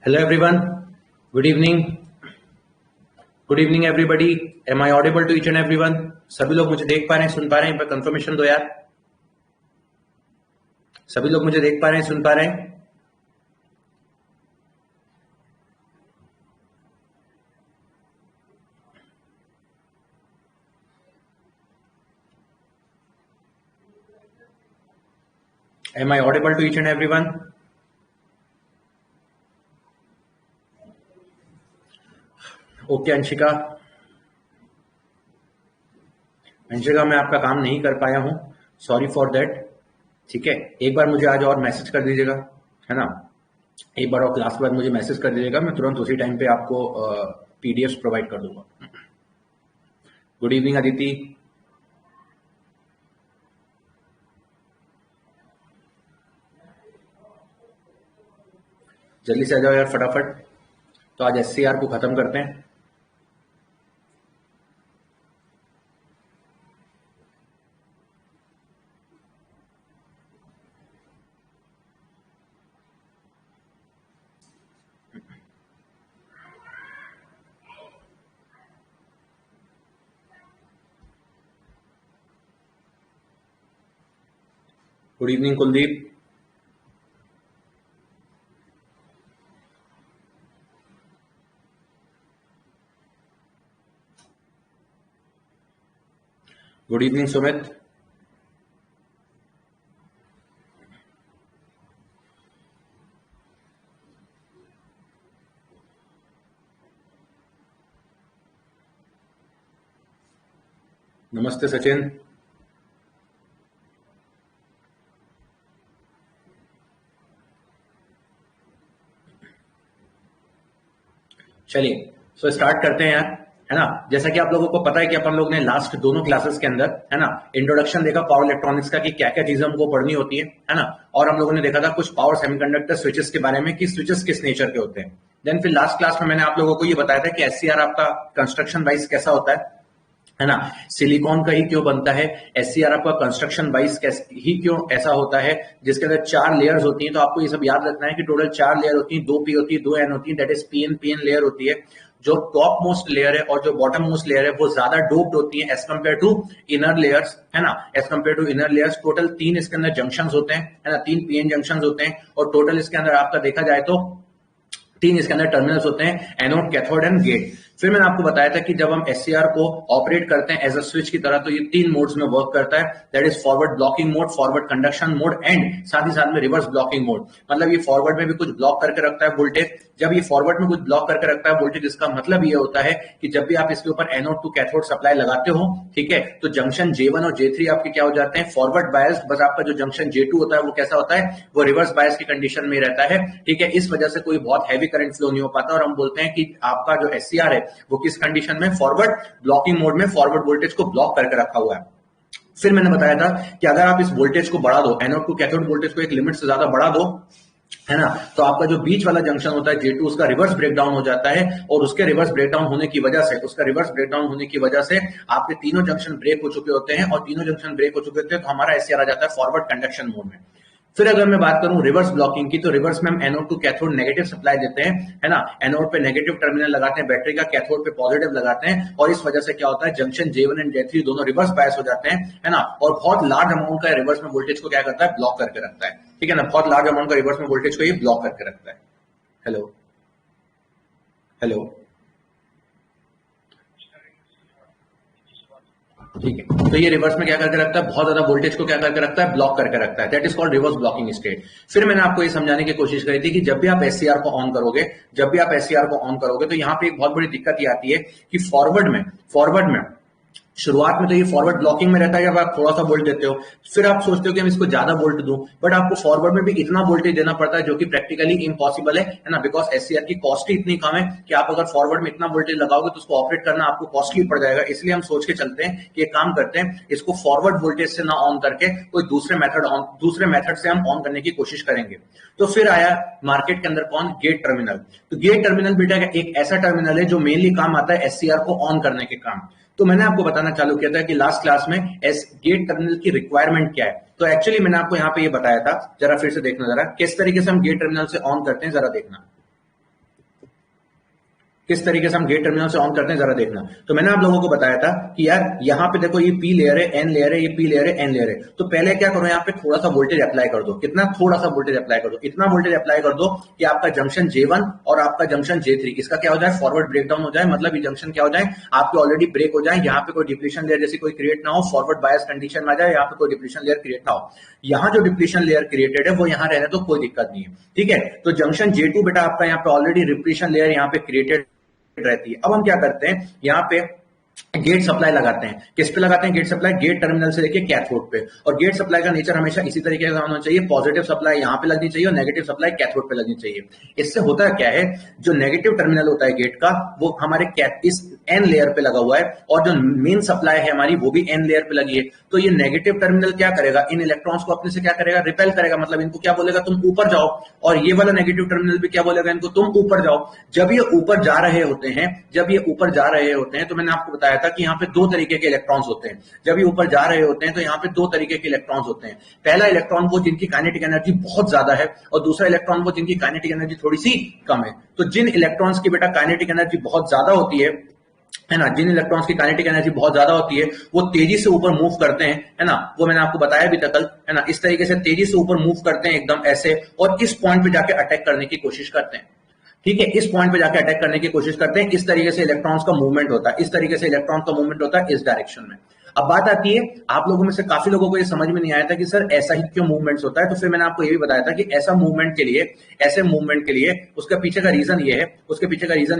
Hello everyone. Good evening. Good evening everybody. Am I audible to each and everyone? सभी लोग मुझे देख पा रहे हैं, सुन पा रहे हैं? पर कंफर्मेशन दो यार. सभी लोग मुझे देख पा रहे हैं, सुन पा रहे हैं? Am I audible to each and everyone? Okay Anshika. Anshika मैं आपका काम नहीं कर पाया हूं, सॉरी फॉर दैट. ठीक है, एक बार मुझे आज और मैसेज कर दीजिएगा, है ना. एक बार और क्लास के बाद मुझे मैसेज कर दीजिएगा, मैं तुरंत उसी टाइम पे आपको पीडीएफ प्रोवाइड कर दूंगा. Good evening Aditi. जल्दी से आ जाओ यार फटाफट. तो आज एससीआर को खत्म करते हैं. Good evening Kuldeep. Good evening Sumit. नमस्ते सचिन. चलिए सो स्टार्ट करते हैं यार, है ना. जैसा कि आप लोगों को पता है कि अपन लोग ने लास्ट दोनों क्लासेस के अंदर, है ना, इंट्रोडक्शन देखा पावर इलेक्ट्रॉनिक्स का कि क्या क्या चीजें हमको पढ़नी होती है ना. और हम लोगों ने देखा था कुछ पावर सेमीकंडक्टर स्विचेस के बारे में कि स्विचेस किस नेचर के होते हैं. देन फिर लास्ट क्लास में मैंने आप लोगों को ये बताया था कि एससीआर आपका कंस्ट्रक्शन वाइज कैसा होता है ना. सिलिकॉन का ही क्यों बनता है, एससीआर आपका कंस्ट्रक्शन वाइज ही क्यों ऐसा होता है, जिसके अंदर 4 लेयर्स होती हैं. तो आपको ये सब याद रखना है कि टोटल 4 लेयर होती हैं, 2 पी होती है, 2 एन होती है, दैट इज पीएन लेयर होती है. जो टॉप मोस्ट लेयर है और जो बॉटम मोस्ट लेयर है वो ज्यादा डोप्ड होती है as compared to inner layers, है ना. As compared to inner layers total 3 इसके अंदर जंक्शन होते हैं, है ना. 3 पीएन जंक्शन होते हैं और टोटल इसके अंदर आपका देखा जाए तो 3 इसके अंदर टर्मिनल्स होते हैं, एनोड, कैथोड एंड गेट. फिर मैंने आपको बताया था कि जब हम एससीआर को ऑपरेट करते हैं एज अ स्विच की तरह तो ये 3 मोड्स में वर्क करता है. That is forward blocking mode, forward conduction mode and साथ ही साथ में रिवर्स ब्लॉकिंग मोड. मतलब ये फॉरवर्ड में भी कुछ ब्लॉक करके रखता है वोल्टेज. जब ये फॉरवर्ड में कुछ ब्लॉक करके रखता है वोल्टेज, इसका मतलब ये होता है कि जब भी आप इसके ऊपर एनोड टू कैथोड सप्लाई लगाते हो, ठीक है, तो जंक्शन J1 और J3 आपके क्या हो जाते हैं, फॉरवर्ड बायस. बस आपका जो जंक्शन J2 होता है वो कैसा होता है, वो रिवर्स बायस की कंडीशन में रहता है. ठीक है, इस वजह से कोई बहुत हैवी करंट फ्लो नहीं हो पाता और हम बोलते हैं कि आपका जो एससीआर है वो किस कंडीशन में, फॉरवर्ड ब्लॉकिंग मोड में फॉरवर्ड वोल्टेज को ब्लॉक करके रखा हुआ है. फिर मैंने बताया था कि अगर आप इस वोल्टेज को बढ़ा दो, एनोड टू कैथोड वोल्टेज को एक लिमिट से ज्यादा बढ़ा दो, है ना, तो आपका जो बीच वाला जंक्शन होता है J2 उसका रिवर्स ब्रेकडाउन हो जाता है. और उसके रिवर्स ब्रेकडाउन होने की वजह से आपके तीनों जंक्शन ब्रेक हो चुके होते हैं और तीनों जंक्शन ब्रेक हो चुके होते हैं तो हमारा एससीआर आ जाता है फॉरवर्ड कंडक्शन मोड में. फिर अगर मैं बात करूं रिवर्स ब्लॉकिंग की, तो रिवर्स में हम anode to cathode negative supply देते हैं, है ना. एनोड पे नेगेटिव टर्मिनल लगाते हैं बैटरी का, कैथोड पे पॉजिटिव लगाते हैं और इस वजह से क्या होता है, जंक्शन J1 एंड J3 दोनों रिवर्स बायस हो जाते हैं, है ना. और बहुत लार्ज अमाउंट का रिवर्स में वोल्टेज को क्या करता है, ब्लॉक करके रखता है. ठीक है ना, बहुत लार्ज अमाउंट का रिवर्स में वोल्टेज को ये ब्लॉक करके रखता है. हेलो हेलो, ठीक है. तो ये रिवर्स में क्या करके रखता है, बहुत ज्यादा वोल्टेज को क्या करके रखता है, ब्लॉक करके रखता है. That is called reverse blocking state. फिर मैंने आपको ये समझाने की कोशिश करी थी कि जब भी आप एससीआर को ऑन करोगे तो यहाँ पे एक बहुत बड़ी दिक्कत ये आती है कि फॉरवर्ड में शुरुआत में तो ये फॉरवर्ड ब्लॉकिंग में रहता है. जब आप थोड़ा सा वोल्ट देते हो फिर आप सोचते हो कि हम इसको ज्यादा वोल्ट दूं, बट आपको फॉरवर्ड में भी इतना वोल्टेज देना पड़ता है जो कि प्रैक्टिकली इम्पॉसिबल है ना. बिकॉज एससीआर की कॉस्ट ही इतनी कम है कि आप अगर फॉरवर्ड में इतना वोल्टेज लगाओगे तो उसको ऑपरेट करना आपको कॉस्टली पड़ जाएगा. इसलिए हम सोच के चलते हैं कि एक काम करते हैं, इसको फॉरवर्ड वोल्टेज से ना ऑन करके कोई दूसरे मेथड से हम ऑन करने की कोशिश करेंगे. तो फिर आया मार्केट के अंदर कौन, गेट टर्मिनल. तो गेट टर्मिनल बेटा एक ऐसा टर्मिनल है जो मेनली काम आता है एससीआर को ऑन करने के काम. तो मैंने आपको बताना चालू किया था कि लास्ट क्लास में गेट टर्मिनल की रिक्वायरमेंट क्या है. तो एक्चुअली मैंने आपको यहाँ पे ये बताया था, जरा फिर से देखना, जरा किस तरीके से हम गेट टर्मिनल से ऑन करते हैं, जरा देखना. किस तरीके से हम गेट टर्मिनल से ऑन करते हैं जरा देखना। तो मैंने आप लोगों को बताया था कि यार यहाँ पे देखो ये पी लेयर है, एन लेयर है, ये पी लेयर है, एन लेयर है। तो पहले क्या करो, यहाँ पे थोड़ा सा वोल्टेज अप्लाई कर दो। कितना? थोड़ा सा वोल्टेज अप्लाई कर दो। इतना वोल्टेज अप्लाई कर दो कि आपका जंक्शन J1 और आपका जंक्शन J3 इसका क्या हो जाए, फॉरवर्ड ब्रेकडाउन हो जाए। मतलब ये जंक्शन क्या हो जाए, आपके ऑलरेडी ब्रेक हो जाए। यहाँ पे कोई डिप्लीशन लेयर जैसी कोई क्रिएट ना हो, फॉरवर्ड बायस कंडीशन में आ जाए, यहाँ पे कोई डिप्लीशन लेयर क्रिएट ना हो। यहाँ जो डिप्लीशन लेयर क्रिएटेड है वो यहाँ रहने तो कोई दिक्कत नहीं है, ठीक है। तो जंक्शन J2 बेटा आपका यहाँ पे ऑलरेडी डिप्लीशन लेयर यहाँ पे क्रिएटेड रहती है। अब हम क्या करते हैं, यहाँ पे गेट सप्लाई लगाते हैं। किस पे लगाते हैं गेट सप्लाई? गेट टर्मिनल से लेके कैथोड पे। और गेट सप्लाई का नेचर हमेशा इसी तरीके का होना चाहिए, पॉजिटिव सप्लाई यहाँ पे लगनी चाहिए और नेगेटिव सप्लाई कैथोड पे लगनी चाहिए। इससे होता क्या है, जो नेगेटिव टर्मिनल होता है गेट का वो हमारे इस एन लेयर पे लगा हुआ है और जो मेन सप्लाई है हमारी वो भी एन लेयर पे लगी है। तो ये नेगेटिव टर्मिनल क्या करेगा, इन इलेक्ट्रॉन्स को अपने से क्या करेगा, रिपेल करेगा। मतलब इनको क्या बोलेगा, तुम ऊपर जाओ। और ये वाला नेगेटिव टर्मिनल भी क्या बोलेगा इनको, तुम ऊपर जाओ। जब ये ऊपर जा रहे होते हैं, तो मैंने आपको बताया था कि यहाँ पे दो तरीके के इलेक्ट्रॉन्स होते हैं। जब ये ऊपर जा रहे होते हैं तो यहाँ पे दो तरीके के इलेक्ट्रॉन्स होते हैं। पहला इलेक्ट्रॉन वो जिनकी काइनेटिक एनर्जी बहुत ज्यादा है और दूसरा इलेक्ट्रॉन वो जिनकी काइनेटिक एनर्जी थोड़ी सी कम है। तो जिन इलेक्ट्रॉन्स की बेटा काइनेटिक एनर्जी बहुत ज्यादा होती है ना, जिन इलेक्ट्रॉन्स की काइनेटिक एनर्जी बहुत ज्यादा होती है वो तेजी से ऊपर मूव करते हैं, है ना। वो मैंने आपको बताया भी था कल, है ना। इस तरीके से तेजी से ऊपर मूव करते हैं एकदम ऐसे, और इस पॉइंट पे जाके अटैक करने की कोशिश करते हैं, ठीक है। इस पॉइंट पे जाके अटैक करने की कोशिश करते हैं। इस तरीके से इलेक्ट्रॉन्स का मूवमेंट होता है, इस तरीके से इलेक्ट्रॉन का मूवमेंट होता है इस डायरेक्शन में। अब बात आती है, आप लोगों में से काफी लोगों को ये समझ में नहीं आया था कि सर ऐसा ही क्यों मूवमेंट्स होता है। तो फिर मैंने आपको ये भी बताया था कि ऐसे मूवमेंट के लिए उसके पीछे का रीजन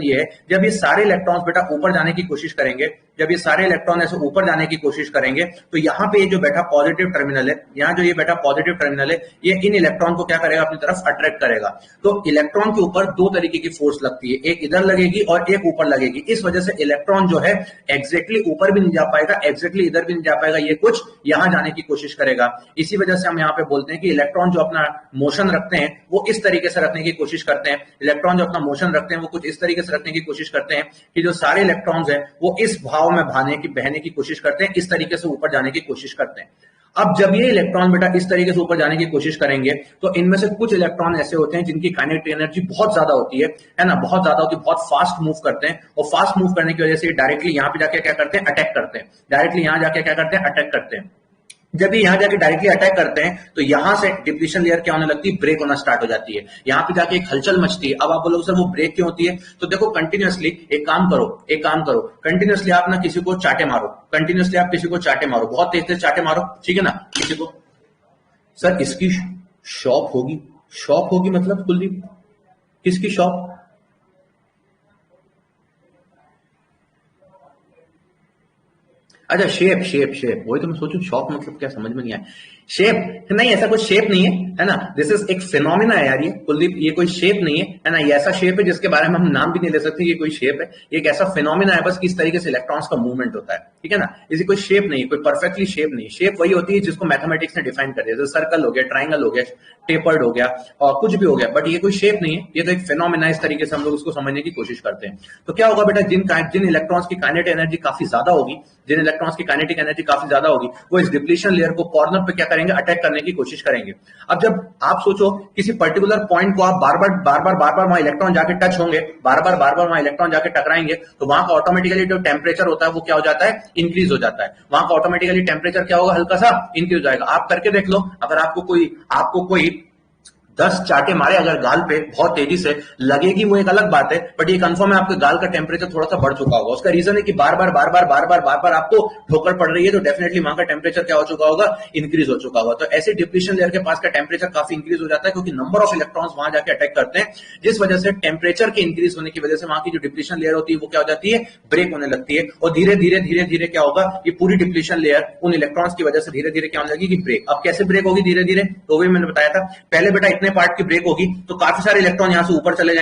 ये है, जब ये सारे इलेक्ट्रॉन्स बेटा ऊपर जाने की कोशिश करेंगे, जब ये सारे इलेक्ट्रॉन ऐसे ऊपर जाने की कोशिश करेंगे तो यहाँ पे ये जो बैठा पॉजिटिव टर्मिनल है, यहाँ जो ये बैठा पॉजिटिव टर्मिनल है, ये इन इलेक्ट्रॉन को क्या करेगा, अपनी तरफ अट्रैक्ट करेगा। तो इलेक्ट्रॉन के ऊपर दो तरीके की फोर्स लगती है, एक इधर लगेगी और एक ऊपर लगेगी। इस वजह से इलेक्ट्रॉन जो है एग्जैक्टली ऊपर भी नहीं जा पाएगा, एग्जैक्टली इधर भी नहीं जा पाएगा, ये कुछ यहां जाने की कोशिश करेगा। इसी वजह से हम यहाँ पे बोलते हैं कि इलेक्ट्रॉन जो अपना मोशन रखते हैं वो इस तरीके से रखने की कोशिश करते हैं। इलेक्ट्रॉन जो अपना मोशन रखते हैं वो कुछ इस तरीके से रखने की कोशिश करते हैं कि जो सारे इलेक्ट्रॉन्स हैं वो इस भाव में बहने की कोशिश करते हैं, इस तरीके से ऊपर जाने की कोशिश करते हैं। अब जब ये इलेक्ट्रॉन बेटा इस तरीके से ऊपर जाने की कोशिश करेंगे तो इनमें से कुछ इलेक्ट्रॉन ऐसे होते हैं जिनकी काइनेटिक एनर्जी बहुत ज्यादा होती है ना, बहुत ज्यादा होती है, बहुत फास्ट मूव करते हैं। और फास्ट मूव करने की वजह से डायरेक्टली यहां पे जाके क्या करते हैं, अटैक करते हैं। डायरेक्टली यहां जाके क्या करते हैं, अटैक करते हैं। जब ये यहां जाके डायरेक्टली अटैक करते हैं तो यहां से डिप्लीशन लेयर क्या होने लगती है, ब्रेक होना स्टार्ट हो जाती है। यहां पे जाके एक हलचल मचती है। अब आप बोलोगे सर वो ब्रेक क्यों होती है? तो देखो कंटिन्यूअसली एक काम करो, कंटिन्यूअसली आप ना किसी को चाटे मारो, बहुत तेज तेज चाटे मारो, ठीक है ना, किसी को। सर इसकी शॉप होगी मतलब कुलदीप किसकी शॉप? अच्छा शेप वही तो मैं सोचूं, शॉप मतलब क्या, समझ में नहीं आया। शेप नहीं, ऐसा कोई शेप नहीं है ना। दिस इज एक फिनोमिना है यार ये कुलदीप, ये कोई शेप नहीं है ना। ये ऐसा शेप है जिसके बारे में हम नाम भी नहीं ले सकते ये कोई शेप है। ये एक ऐसा फिनोमिना है बस किस तरीके से इलेक्ट्रॉन्स का मूवमेंट होता है, ठीक है ना। इसी कोई शेप नहीं है, कोई परफेक्टली शेप नहीं। शेप वही होती है जिसको मैथमेटिक्स ने डिफाइन कर दिया, जैसे सर्कल हो गया, ट्राइंगल हो गया, टेपर्ड हो गया और कुछ भी हो गया, बट ये कोई शेप नहीं है, ये तो एक फिनोमिना। इस तरीके से हम लोग इसको समझने की कोशिश करते हैं। तो क्या होगा बेटा, जिन इलेक्ट्रॉन्स की काइनेटिक एनर्जी काफी ज्यादा होगी, वो इस डिप्लीशन लेयर को कॉर्नर पे क्या करेंगे, अटैक करने की कोशिश करेंगे। अब जब आप सोचो किसी पर्टिकुलर पॉइंट को आप बार बार वहां इलेक्ट्रॉन जाके टच होंगे, बार बार वहां इलेक्ट्रॉन जाके टकराएंगे, तो वहां का ऑटोमेटिकली जो टेम्परेचर होता है वो क्या हो जाता है, इंक्रीज हो जाता है। वहां का ऑटोमेटिकली टेम्परेचर क्या होगा, हल्का सा इंक्रीज हो जाएगा। आप करके देख लो, अगर आपको कोई 10 चाटे मारे अगर गाल पे बहुत तेजी से, लगेगी वो एक अलग बात है, बट ये कंफर्म है आपके गाल का टेम्परेचर थोड़ा सा बढ़ चुका होगा। उसका रीजन है कि बार बार आपको ठोकर पड़ रही है, तो डेफिनेटली वहां का टेम्परेचर क्या हो चुका होगा, इंक्रीज हो चुका होगा। तो ऐसे डिप्लीशन लेयर के पास का टेम्परेचर काफी इंक्रीज हो जाता है, क्योंकि नंबर ऑफ इलेक्ट्रॉन्स वहां जाके अटैक करते हैं, जिस वजह से टेम्परेचर के इंक्रीज होने की वजह से वहां की जो डिप्लीशन लेयर होती है वो क्या हो जाती है, ब्रेक होने लगती है। और धीरे धीरे क्या होगा, ये पूरी डिप्लीशन लेयर उन इलेक्ट्रॉन्स की वजह से धीरे धीरे क्या होने लगेगी, ब्रेक। अब कैसे ब्रेक होगी धीरे धीरे, तो वही मैंने बताया था पहले बेटा, इतने पार्ट की ब्रेक होगी तो काफी सारे इलेक्ट्रॉन यहां से ऊपर चले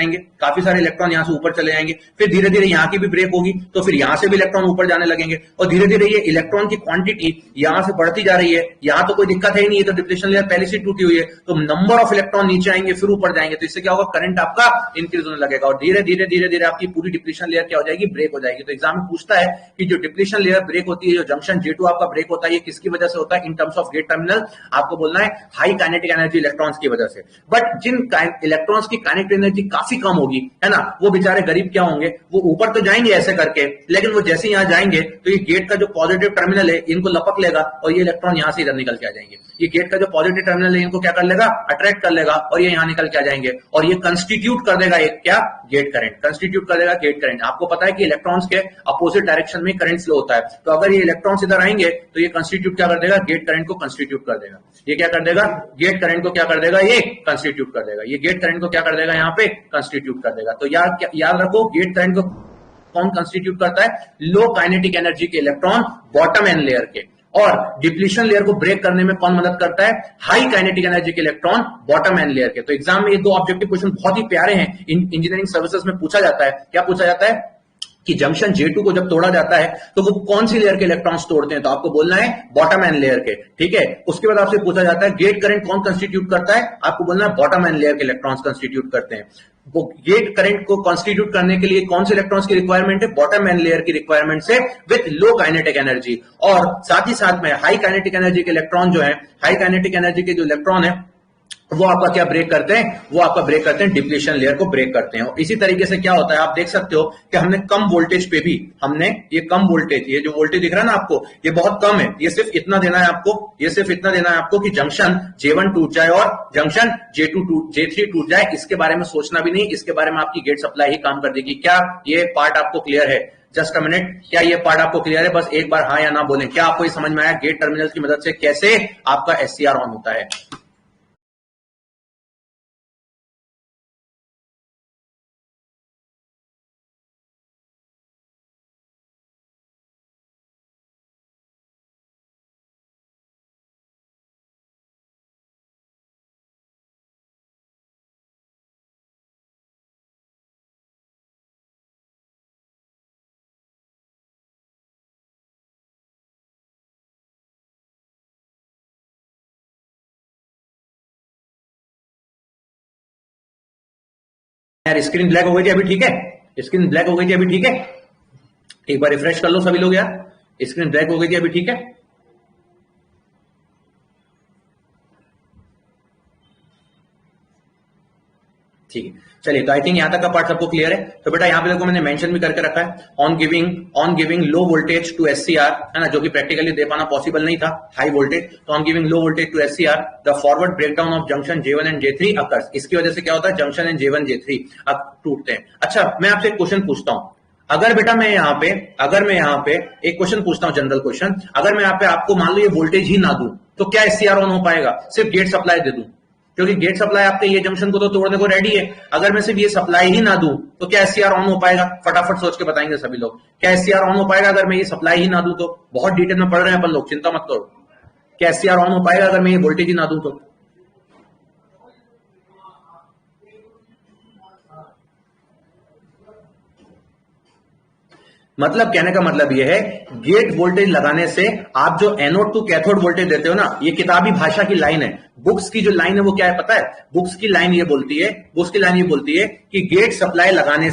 जाएंगे, फिर धीरे धीरे यहां की भी ब्रेक होगी तो फिर यहां से भी इलेक्ट्रॉन ऊपर जाने लगेंगे, और धीरे धीरे ये इलेक्ट्रॉन की क्वांटिटी यहां से बढ़ती जा रही है। यहां तो कोई दिक्कत है ही नहीं, ये तो डिप्लीशन लेयर पहले से टूटी हुई है, तो नंबर ऑफ इलेक्ट्रॉन नीचे आएंगे फिर ऊपर जाएंगे, तो इससे क्या होगा, करंट आपका इंक्रीज होने लगेगा, और धीरे धीरे आपकी पूरी डिप्लीशन लेयर क्या हो जाएगी, ब्रेक हो जाएगी। तो एग्जाम में पूछता है कि जो डिप्लीशन लेयर ब्रेक होती है, जो जंक्शन J2 आपका ब्रेक होता है, ये किसकी वजह से होता है, in terms of gate terminal. आपको बोलना है हाई काइनेटिक एनर्जी इलेक्ट्रॉन्स की वजह से। बट जिन इलेक्ट्रॉन्स की काइनेटिक एनर्जी काफी कम होगी, है ना, वो बेचारे गरीब क्या होंगे, वो ऊपर तो जाएंगे ऐसे करके, लेकिन वो जैसे यहां जाएंगे तो ये गेट का जो पॉजिटिव टर्मिनल है इनको लपक लेगा और ये इलेक्ट्रॉन यहां से इधर निकल के आ जाएंगे। ये गेट का जो पॉजिटिव टर्मिनल है इनको क्या कर लेगा, अट्रैक्ट कर लेगा और ये यहां निकल के आ जाएंगे और ये कंस्टिट्यूट कर देगा एक क्या, गेट करंट, कंस्टिट्यूट कर देगा गेट करंट। आपको पता है कि इलेक्ट्रॉन्स के अपोजिट डायरेक्शन में करंट फ्लो होता है, तो अगर ये इलेक्ट्रॉन्स इधर आएंगे तो ये कंस्टिट्यूट क्या कर देगा, गेट करंट को कंस्टिट्यूट कर देगा। ये क्या कर देगा, गेट करंट को क्या कर देगा, ये कंस्टिट्यूट कर देगा। ये गेट करंट को क्या कर देगा, यहां पे कंस्टिट्यूट कर देगा। तो याद रखो, गेट करंट को कौन कंस्टिट्यूट करता है, लो काइनेटिक एनर्जी के इलेक्ट्रॉन बॉटम एन लेयर के। और डिप्लीशन लेयर को ब्रेक करने में कौन मदद करता है, हाई काइनेटिक एनर्जी के इलेक्ट्रॉन बॉटम एन लेयर के। तो एग्जाम में ये दो ऑब्जेक्टिव क्वेश्चन बहुत ही प्यारे हैं, इंजीनियरिंग सर्विसेज में पूछा जाता है। क्या पूछा जाता है कि जंक्शन J2 को जब तोड़ा जाता है तो वो कौन सी लेयर के इलेक्ट्रॉन्स तोड़ते हैं, तो आपको बोलना है बॉटम एन लेयर के, ठीक है। उसके बाद आपसे पूछा जाता है गेट करंट कौन कंस्टिट्यूट करता है, आपको बोलना है बॉटम एन लेयर के इलेक्ट्रॉन्स कंस्टिट्यूट करते हैं। वो गेट करंट को कंस्टिट्यूट करने के लिए कौन से इलेक्ट्रॉन्स की रिक्वायरमेंट है, बॉटम एन लेयर की रिक्वायरमेंट से विथ लो काइनेटिक एनर्जी। और साथ ही साथ में हाई काइनेटिक एनर्जी के इलेक्ट्रॉन जो है, हाई काइनेटिक एनर्जी के जो इलेक्ट्रॉन है वो आपका क्या ब्रेक करते हैं, वो आपका ब्रेक करते हैं, डिप्लीशन लेयर को ब्रेक करते हैं। इसी तरीके से क्या होता है, आप देख सकते हो कि हमने कम वोल्टेज पे भी, हमने ये कम वोल्टेज, ये जो वोल्टेज दिख रहा है ना आपको, ये बहुत कम है, ये सिर्फ इतना देना है आपको, ये सिर्फ इतना देना है आपको कि जंक्शन J1 टूट जाए और जंक्शन J3 टूट जाए। इसके बारे में सोचना भी नहीं, इसके बारे में आपकी गेट सप्लाई ही काम कर देगी। क्या ये पार्ट आपको क्लियर है? जस्ट अ मिनट, क्या ये पार्ट आपको क्लियर है? बस एक बार हाँ या ना बोलें। क्या आपको ये समझ में आया गेट टर्मिनल की मदद से कैसे आपका SCR ऑन होता है? यार स्क्रीन ब्लैक हो गई थी अभी, ठीक है, स्क्रीन ब्लैक हो गई थी अभी, ठीक है, एक बार रिफ्रेश कर लो सभी लोग यार, स्क्रीन ब्लैक हो गई थी अभी, ठीक है। ठीक है, चलिए, तो आई थिंक यहां तक का पार्ट सबको क्लियर है। तो बेटा यहाँ पे देखो मैंने मेंशन भी करके रखा है, on giving low voltage to SCR, है ना, जो कि प्रैक्टिकली दे पाना पॉसिबल नहीं था, हाई वोल्टेज। तो on giving low voltage to SCR the forward breakdown of junction J1 and J3 occurs. इसकी वजह से क्या होता है, जंक्शन एंड J1 J3 अब टूटते हैं। अच्छा, मैं आपसे एक क्वेश्चन पूछता हूं, अगर बेटा मैं यहाँ पे एक क्वेश्चन पूछता हूं, जनरल क्वेश्चन, अगर मैं यहाँ पे आपको मान लो ये वोल्टेज ही ना दूं तो क्या SCR ऑन हो पाएगा? सिर्फ गेट सप्लाई दे दूं, क्योंकि गेट सप्लाई आपके ये जंक्शन को तो तोड़ने को रेडी है। अगर मैं सिर्फ ये सप्लाई ही ना दूं तो क्या SCR ऑन हो पाएगा? फटाफट सोच के बताएंगे सभी लोग, क्या SCR ऑन हो पाएगा अगर मैं ये सप्लाई ही ना दूं तो? बहुत डिटेल में पढ़ रहे हैं अपन लोग, चिंता मत करो। क्या SCR ऑन हो पाएगा अगर मैं ये वोल्टेज ही ना दूं तो? मतलब कहने का मतलब यह है, गेट वोल्टेज लगाने से आप जो एनोड टू कैथोड वोल्टेज देते हो ना, ये किताबी भाषा की लाइन है, बुक्स की जो लाइन है वो क्या है पता है? बुक्स की लाइन ये बोलती है कि गेट सप्लाई लगाने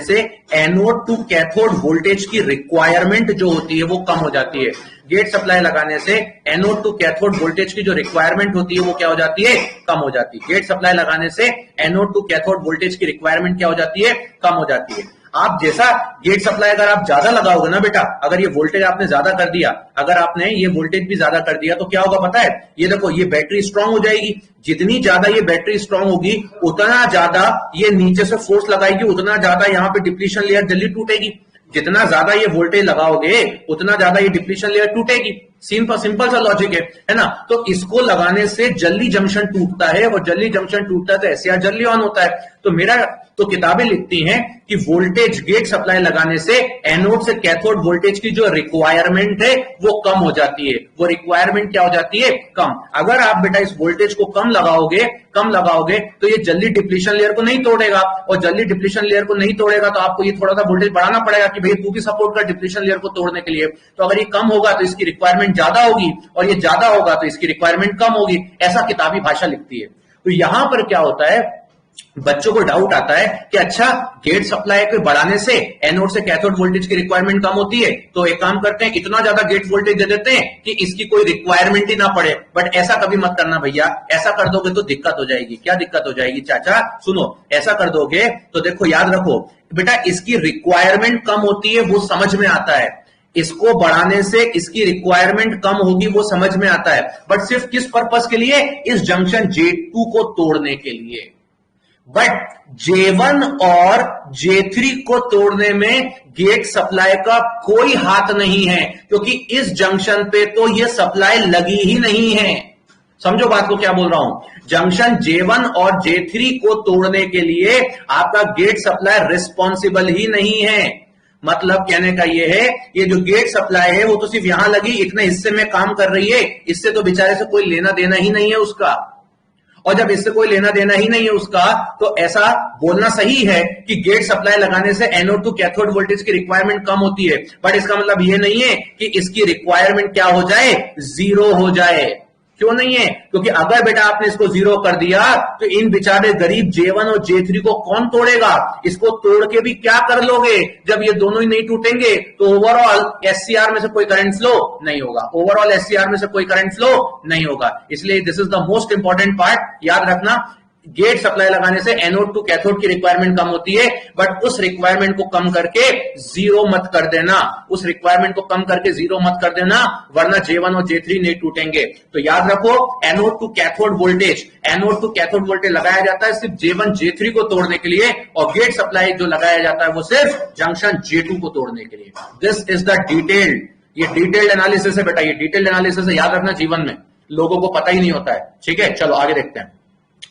से एनोड टू कैथोड वोल्टेज की रिक्वायरमेंट जो होती है वो कम हो जाती है। गेट सप्लाई लगाने से एनोड टू कैथोड वोल्टेज की जो रिक्वायरमेंट होती है वो क्या हो जाती है? कम हो जाती है। गेट सप्लाई लगाने से एनोड टू कैथोड वोल्टेज की रिक्वायरमेंट क्या हो जाती है? कम हो जाती है। आप जैसा गेट सप्लाई अगर आप ज्यादा लगाओगे ना बेटा, अगर ये वोल्टेज आपने ज्यादा कर दिया, अगर आपने ये वोल्टेज भी ज्यादा कर दिया तो क्या होगा पता है? ये देखो, ये बैटरी स्ट्रांग हो जाएगी। जितनी ज्यादा ये बैटरी स्ट्रांग होगी उतना ज्यादा ये नीचे से फोर्स लगाएगी, उतना ज्यादा यहाँ पे डिप्लीशन लेयर जल्दी टूटेगी। जितना ज्यादा ये वोल्टेज लगाओगे उतना ज्यादा ये डिप्लीशन लेयर टूटेगी। सिंपल सा लॉजिक है ना। तो इसको लगाने से जल्दी जंक्शन टूटता है, और जल्दी जंक्शन टूटता है तो SCR जल्दी ऑन होता है। तो किताबें लिखती हैं कि वोल्टेज गेट सप्लाई लगाने से एनोड से कैथोड वोल्टेज की जो रिक्वायरमेंट है वो कम हो जाती है। वो रिक्वायरमेंट क्या हो जाती है? कम। अगर आप बेटा इस वोल्टेज को कम लगाओगे तो ये जल्दी डिप्लीशन लेयर को नहीं तोड़ेगा, और जल्दी डिप्लीशन लेयर को नहीं तोड़ेगा तो आपको ये थोड़ा सा वोल्टेज बढ़ाना पड़ेगा कि भाई तू भी सपोर्ट कर डिप्लीशन लेयर को तोड़ने के लिए। तो अगर ये कम होगा तो इसकी रिक्वायरमेंट ज्यादा होगी, और ये ज्यादा होगा तो इसकी रिक्वायरमेंट कम होगी। ऐसा किताबी भाषा लिखती है। तो यहां पर क्या होता है, बच्चों को डाउट आता है कि अच्छा गेट सप्लाई को बढ़ाने से एनोड से कैथोड वोल्टेज की रिक्वायरमेंट कम होती है, तो एक काम करते हैं इतना ज्यादा गेट वोल्टेज दे देते हैं कि इसकी कोई रिक्वायरमेंट ही ना पड़े। बट ऐसा कभी मत करना भैया, ऐसा कर दोगे तो दिक्कत हो जाएगी। क्या दिक्कत हो जाएगी चाचा? सुनो, ऐसा कर दोगे तो देखो याद रखो बेटा, इसकी रिक्वायरमेंट कम होती है वो समझ में आता है, इसको बढ़ाने से इसकी रिक्वायरमेंट कम होगी वो समझ में आता है, बट सिर्फ किस पर्पस के लिए? इस जंक्शन J2 को तोड़ने के लिए। बट J1 और J3 को तोड़ने में गेट सप्लाई का कोई हाथ नहीं है, क्योंकि इस जंक्शन पे तो ये सप्लाई लगी ही नहीं है। समझो बात को क्या बोल रहा हूं। जंक्शन J1 और J3 को तोड़ने के लिए आपका गेट सप्लाई रिस्पॉन्सिबल ही नहीं है। मतलब कहने का ये है, ये जो गेट सप्लाई है वो तो सिर्फ यहां लगी, इतने हिस्से में काम कर रही है, इससे तो बेचारे से कोई लेना देना ही नहीं है उसका। और जब इससे कोई लेना देना ही नहीं है उसका, तो ऐसा बोलना सही है कि गेट सप्लाई लगाने से एनोड टू कैथोड वोल्टेज की रिक्वायरमेंट कम होती है, बट इसका मतलब ये नहीं है कि इसकी रिक्वायरमेंट क्या हो जाए? जीरो हो जाए। क्यों नहीं है? क्योंकि अगर बेटा आपने इसको जीरो कर दिया तो इन बेचारे गरीब J1 और J3 को कौन तोड़ेगा? इसको तोड़ के भी क्या कर लोगे? जब ये दोनों ही नहीं टूटेंगे तो ओवरऑल SCR में से कोई करंट फ्लो नहीं होगा, ओवरऑल SCR में से कोई करंट फ्लो नहीं होगा। इसलिए this is the most important part, याद रखना। गेट सप्लाई लगाने से एनोड टू कैथोड की रिक्वायरमेंट कम होती है, बट उस रिक्वायरमेंट को कम करके जीरो मत कर देना, उस रिक्वायरमेंट को कम करके जीरो मत कर देना, वरना J1 और J3 नहीं टूटेंगे। तो याद रखो, एनोड टू कैथोड वोल्टेज लगाया जाता है सिर्फ J1 J3 को तोड़ने के लिए, और गेट सप्लाई जो लगाया जाता है वो सिर्फ जंक्शन J2 को तोड़ने के लिए। दिस इज द डिटेल्ड, ये डिटेल्ड एनालिसिस है बेटा, ये डिटेल्ड एनालिसिस है, याद रखना। जीवन में लोगों को पता ही नहीं होता है। ठीक है, चलो आगे देखते हैं।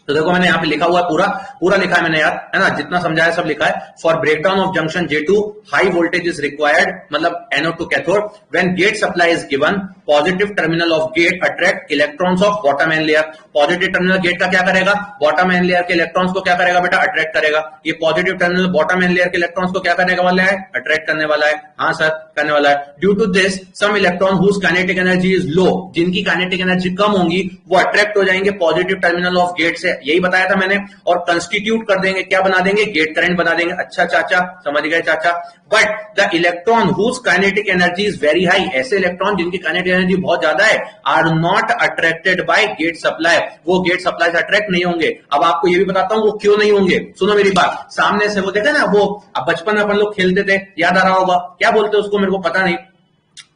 तो देखो मैंने यहाँ पे लिखा हुआ पूरा लिखा है मैंने यार, है ना, जितना समझाया सब लिखा है। For breakdown of junction J2 high voltage is required, मतलब anode to cathode. When gate supply is given, positive terminal of gate attract electrons of bottom N layer. Positive terminal gate का क्या करेगा? बॉटम एन लेयर के electrons को क्या करेगा बेटा? Attract करेगा। ये positive terminal bottom N layer के इलेक्ट्रॉन्स को क्या करने वाला है? अट्रैक्ट करने वाला है। हाँ सर, करने वाला है। Due to this some electron whose kinetic energy is low, जिनकी काइनेटिक एनर्जी कम होंगी वो अट्रैक्ट हो जाएंगे पॉजिटिव टर्मिनल ऑफ गेट से, यही बताया था मैंने, और कंस्टिट्यूट कर देंगे, क्या बना देंगे? गेट करंट बना देंगे। अच्छा चाचा, समझ गए चाचा। But the electron whose kinetic energy is very high, ऐसे इलेक्ट्रॉन जिनकी काइनेटिक एनर्जी बहुत ज्यादा है, are not attracted by gate supply, वो गेट सप्लाई से अट्रैक्ट नहीं होंगे। अब आपको ये भी बताता हूं वो क्यों नहीं होंगे। सुनो मेरी बात, सामने से वो देखा ना, वो अब बचपन में अपन लोग खेलते थे, याद आ रहा होगा, क्या बोलते उसको मेरे को पता नहीं,